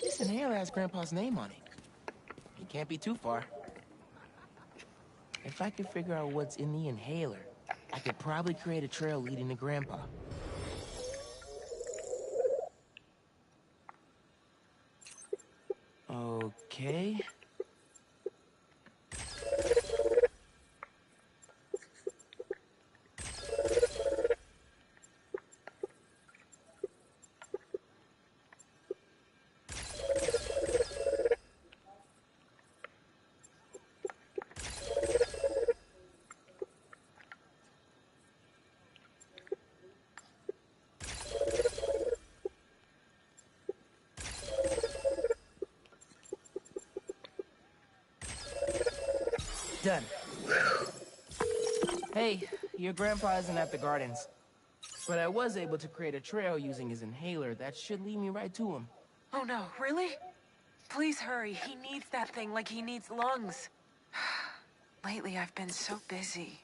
This inhaler has Grandpa's name on it. It can't be too far. If I could figure out what's in the inhaler, I could probably create a trail leading to Grandpa. Okay. Done. Hey, your grandpa isn't at the gardens. But I was able to create a trail using his inhaler that should lead me right to him. Oh no, really? Please hurry. He needs that thing like he needs lungs. Lately, I've been so busy.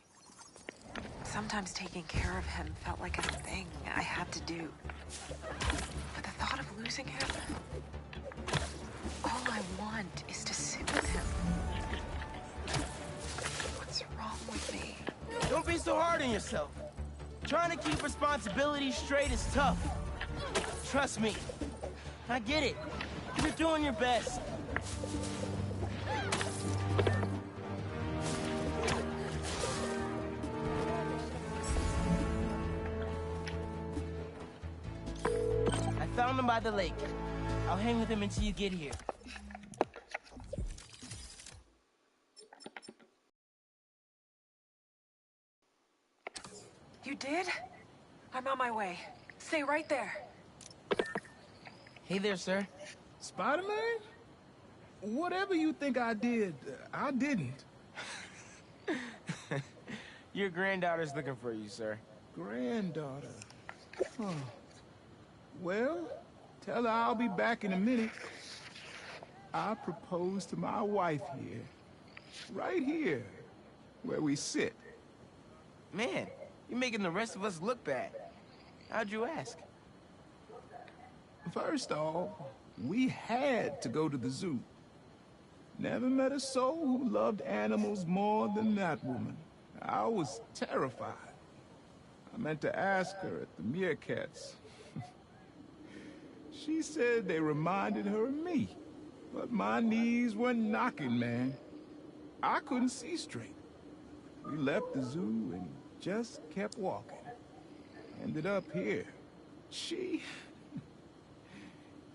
Sometimes taking care of him felt like a thing I had to do. But the thought of losing him... All I want is to sit with him. What's wrong with me? Don't be so hard on yourself. Trying to keep responsibilities straight is tough. Trust me. I get it. You're doing your best. coming by the lake. I'll hang with him until you get here. You did? I'm on my way. Stay right there. Hey there, sir. Spider-Man? Whatever you think I did, I didn't. Your granddaughter's looking for you, sir. Granddaughter. Huh. Well, tell her I'll be back in a minute. I proposed to my wife here. Right here, where we sit. Man, you're making the rest of us look bad. How'd you ask? First off, we had to go to the zoo. Never met a soul who loved animals more than that woman. I was terrified. I meant to ask her at the meerkats. She said they reminded her of me, but my knees were knocking, man. I couldn't see straight. We left the zoo and just kept walking. Ended up here. She...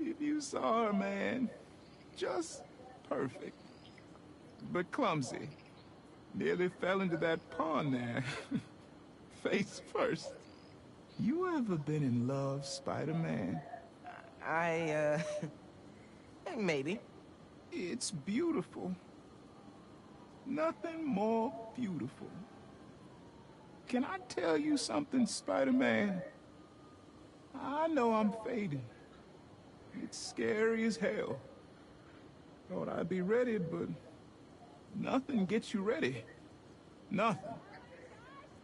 If you saw her, man, just perfect. But clumsy. Nearly fell into that pond there. Face first. You ever been in love, Spider-Man? Maybe. It's beautiful. Nothing more beautiful. Can I tell you something, Spider-Man? I know I'm fading. It's scary as hell. Thought I'd be ready, but nothing gets you ready. Nothing.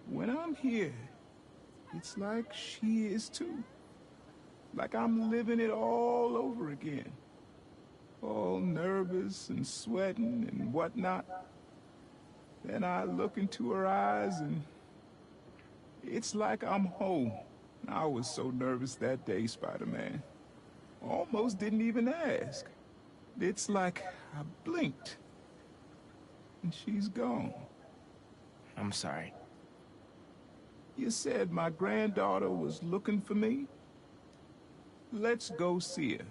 When I'm here, it's like she is too. Like I'm living it all over again. All nervous and sweating and whatnot. Then I look into her eyes and it's like I'm home. I was so nervous that day, Spider-Man. Almost didn't even ask. It's like I blinked. And she's gone. I'm sorry. You said my granddaughter was looking for me? Let's go see her.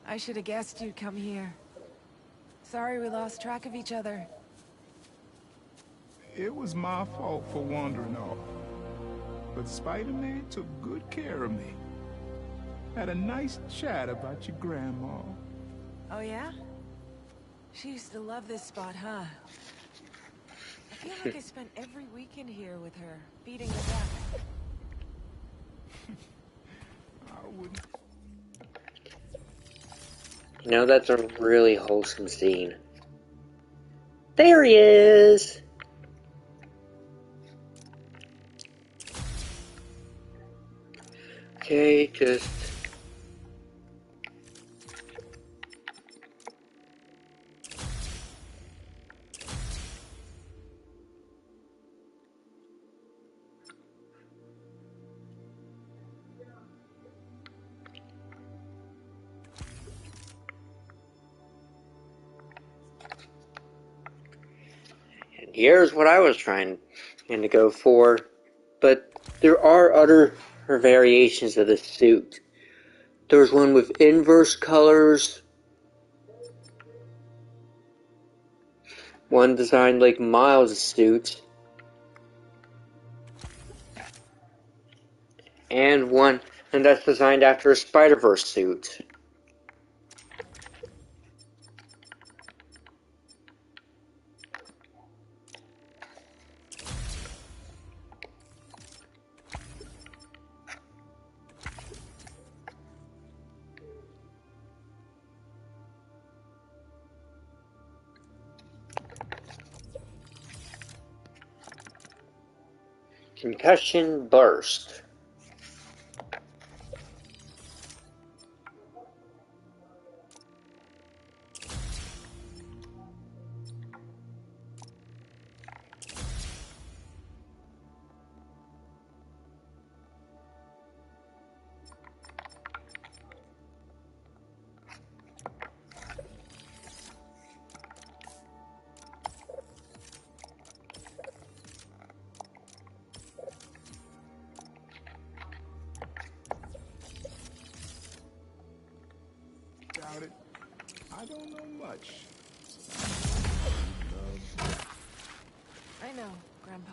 I should have guessed you'd come here. Sorry we lost track of each other. It was my fault for wandering off. But Spider-Man took good care of me. Had a nice chat about your grandma. Oh yeah? She used to love this spot, huh? I feel like I spent every weekend here with her, feeding the duck. I wouldn't... You know, that's a really wholesome scene. There he is! Okay, just... Here's what I was trying to go for, but there are other variations of the suit. There's one with inverse colors, one designed like Miles' suit, and one that's designed after a Spider-Verse suit. Concussion burst. touch. I know, Grandpa.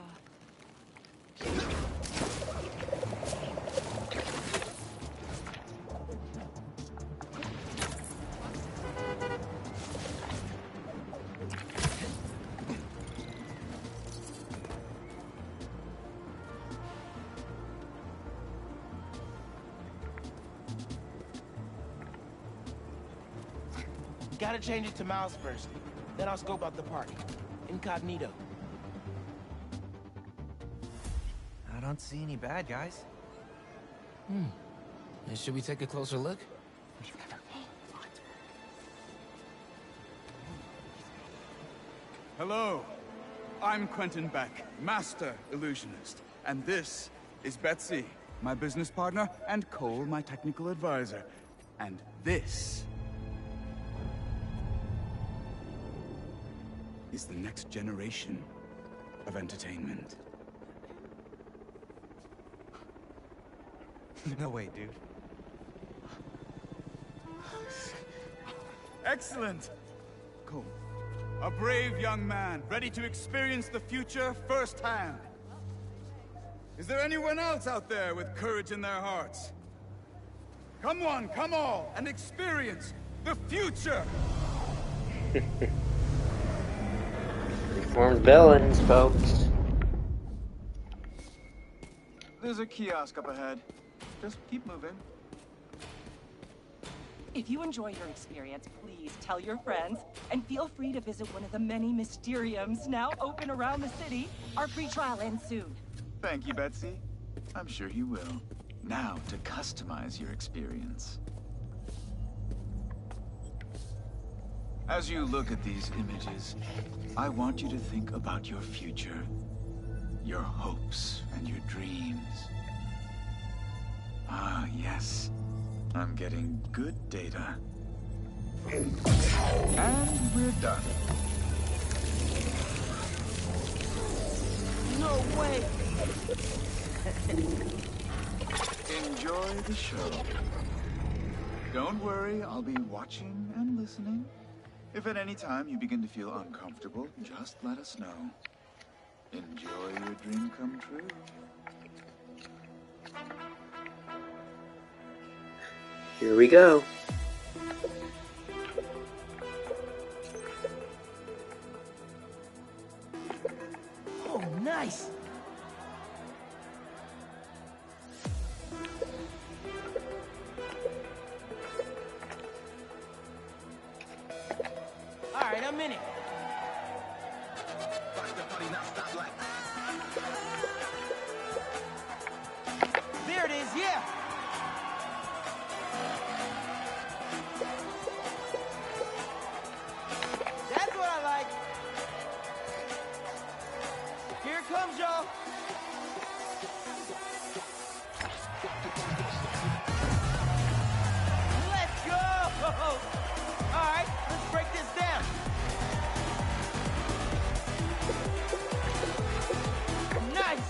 Gotta change it to Miles first. Then I'll scope out the park. Incognito. I don't see any bad guys. Should we take a closer look? Hello, I'm Quentin Beck, Master Illusionist. And this is Betsy, my business partner, and Cole, my technical advisor. And this is the next generation of entertainment. No way, dude. Excellent! Cole, a brave young man, ready to experience the future firsthand. Is there anyone else out there with courage in their hearts? Come one, come all, and experience the future! Reformed villains, folks. There's a kiosk up ahead. Just keep moving. If you enjoyed your experience, please tell your friends, and feel free to visit one of the many Mysteriums now open around the city. Our free trial ends soon. Thank you, Betsy. I'm sure he will. Now to customize your experience. As you look at these images, I want you to think about your future, your hopes and your dreams. Ah, yes. I'm getting good data. And we're done. No way! Enjoy the show. Don't worry, I'll be watching and listening. If at any time you begin to feel uncomfortable, just let us know. Enjoy your dream come true. Here we go. Oh, nice! Alright, I'm in it. There it is, yeah! That's what I like. Here it comes, y'all. Let's go! All right, let's break this down. Nice!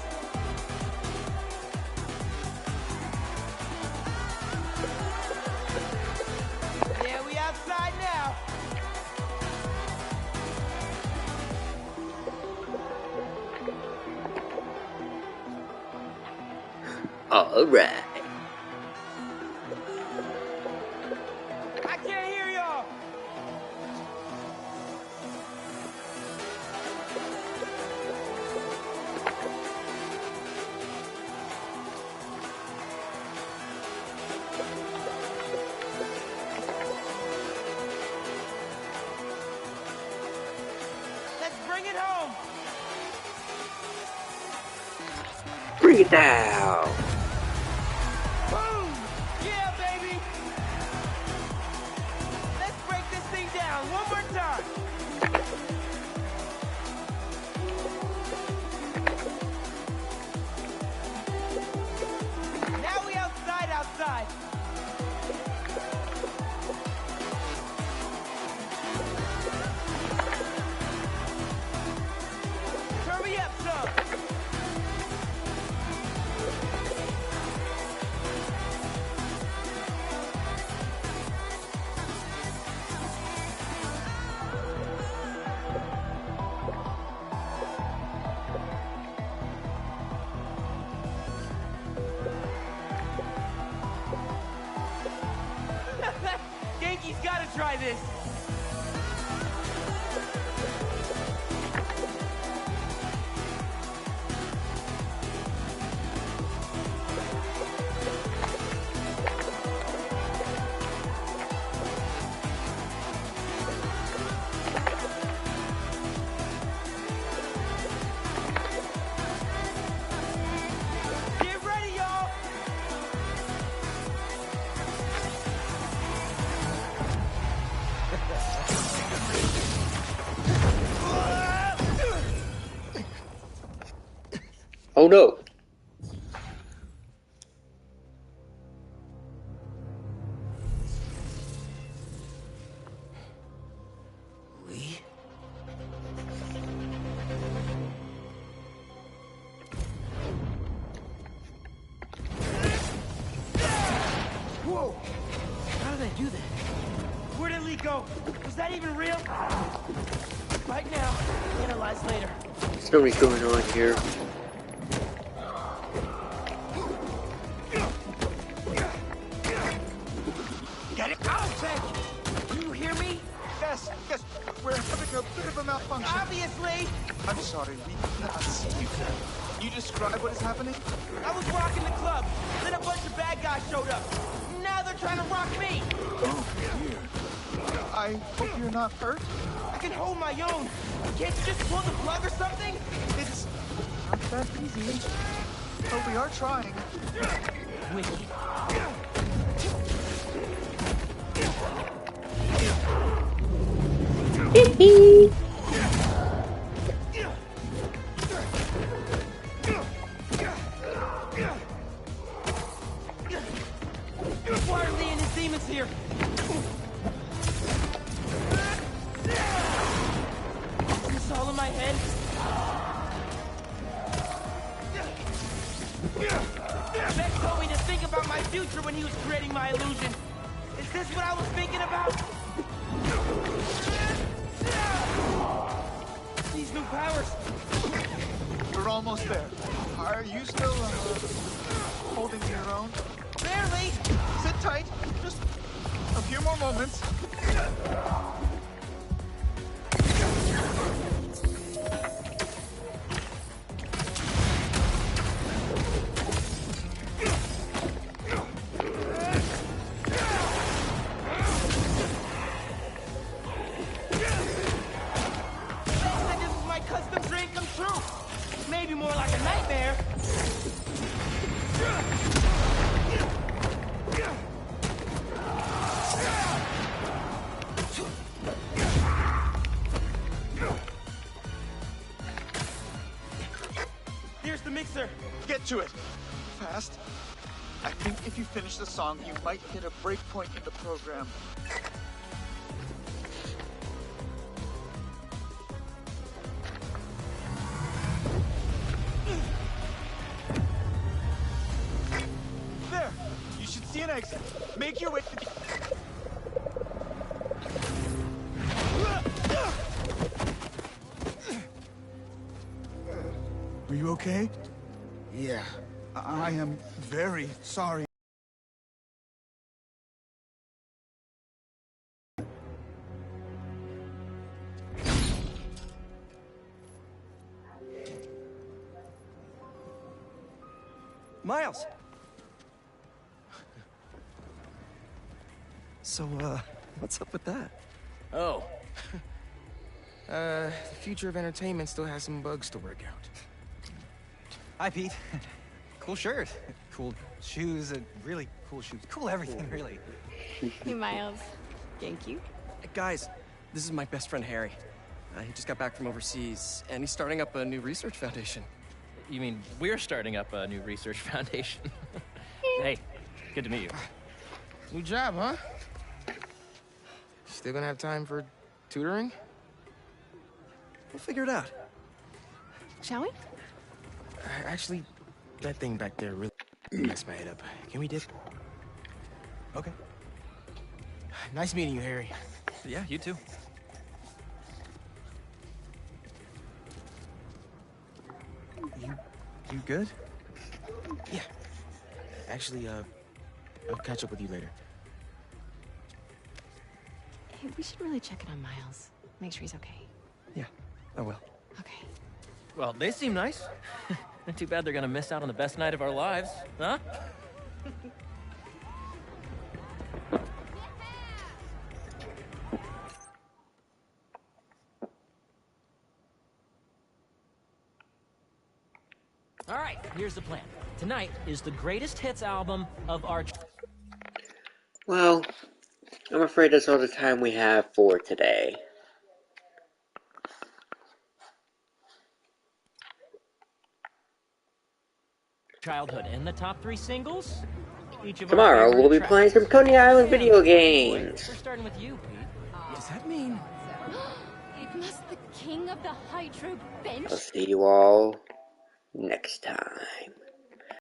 Yeah, we outside now. All right. I can't hear y'all. Let's bring it home. Bring it down. Boom! Yeah, baby! Let's break this thing down one more time. Now we outside. Turn me up some. try this. Get ready, y'all! Oh no! Lee? Whoa! How did I do that? Where did Lee go? Was that even real? Right now, analyze later. Something's going on here. Get it out, Ted! You hear me? Yes, we're having a bit of a malfunction. Obviously! I'm sorry, we cannot see you. Can you describe what is happening? I was rocking the club, then a bunch of bad guys showed up. Now they're trying to rock me! Oh, dear. I hope you're not hurt. I can hold my own. Can't you just pull the plug or something? It's not that easy. But we are trying. Wiki. Why are Lee and his demons here? Is this all in my head? Beck told me to think about my future when he was creating my illusion. Is this what I was thinking about? These new powers. We're almost there. Are you still holding your own? Barely. Sit tight. Just a few more moments. This is my custom dream come true. Maybe more like a nightmare. Here's the mixer. Get to it. Fast. I think if you finish the song, you might hit a break point in the program. There. You should see an exit. Make your way to the... Are you okay? Yeah. I am very sorry. Miles! So, what's up with that? Oh. The future of entertainment still has some bugs to work out. Hi, Pete. Cool shirt. Cool shoes. Really cool shoes. Cool everything, really. Hey, Miles. Thank you. Hey, guys, this is my best friend Harry. He just got back from overseas, and he's starting up a new research foundation. You mean we're starting up a new research foundation? Hey, good to meet you. New job, huh? Still gonna have time for tutoring? We'll figure it out. Shall we? Actually, that thing back there really messed my head up. Can we dip? Okay. Nice meeting you, Harry. Yeah, you too. You good? Yeah. Actually, I'll catch up with you later. we should really check in on Miles. Make sure he's okay. Yeah, I will. Okay. Well, they seem nice. Too bad they're gonna miss out on the best night of our lives, huh? All right, here's the plan. Tonight is the greatest hits album of our... Well, I'm afraid that's all the time we have for today. childhood and the top 3 singles. Each of Tomorrow, our we'll be tracks. playing some Coney Island video games. We're starting with you, Pete. Does that mean... Must the king of the Hydro bench? I'll see you all next time.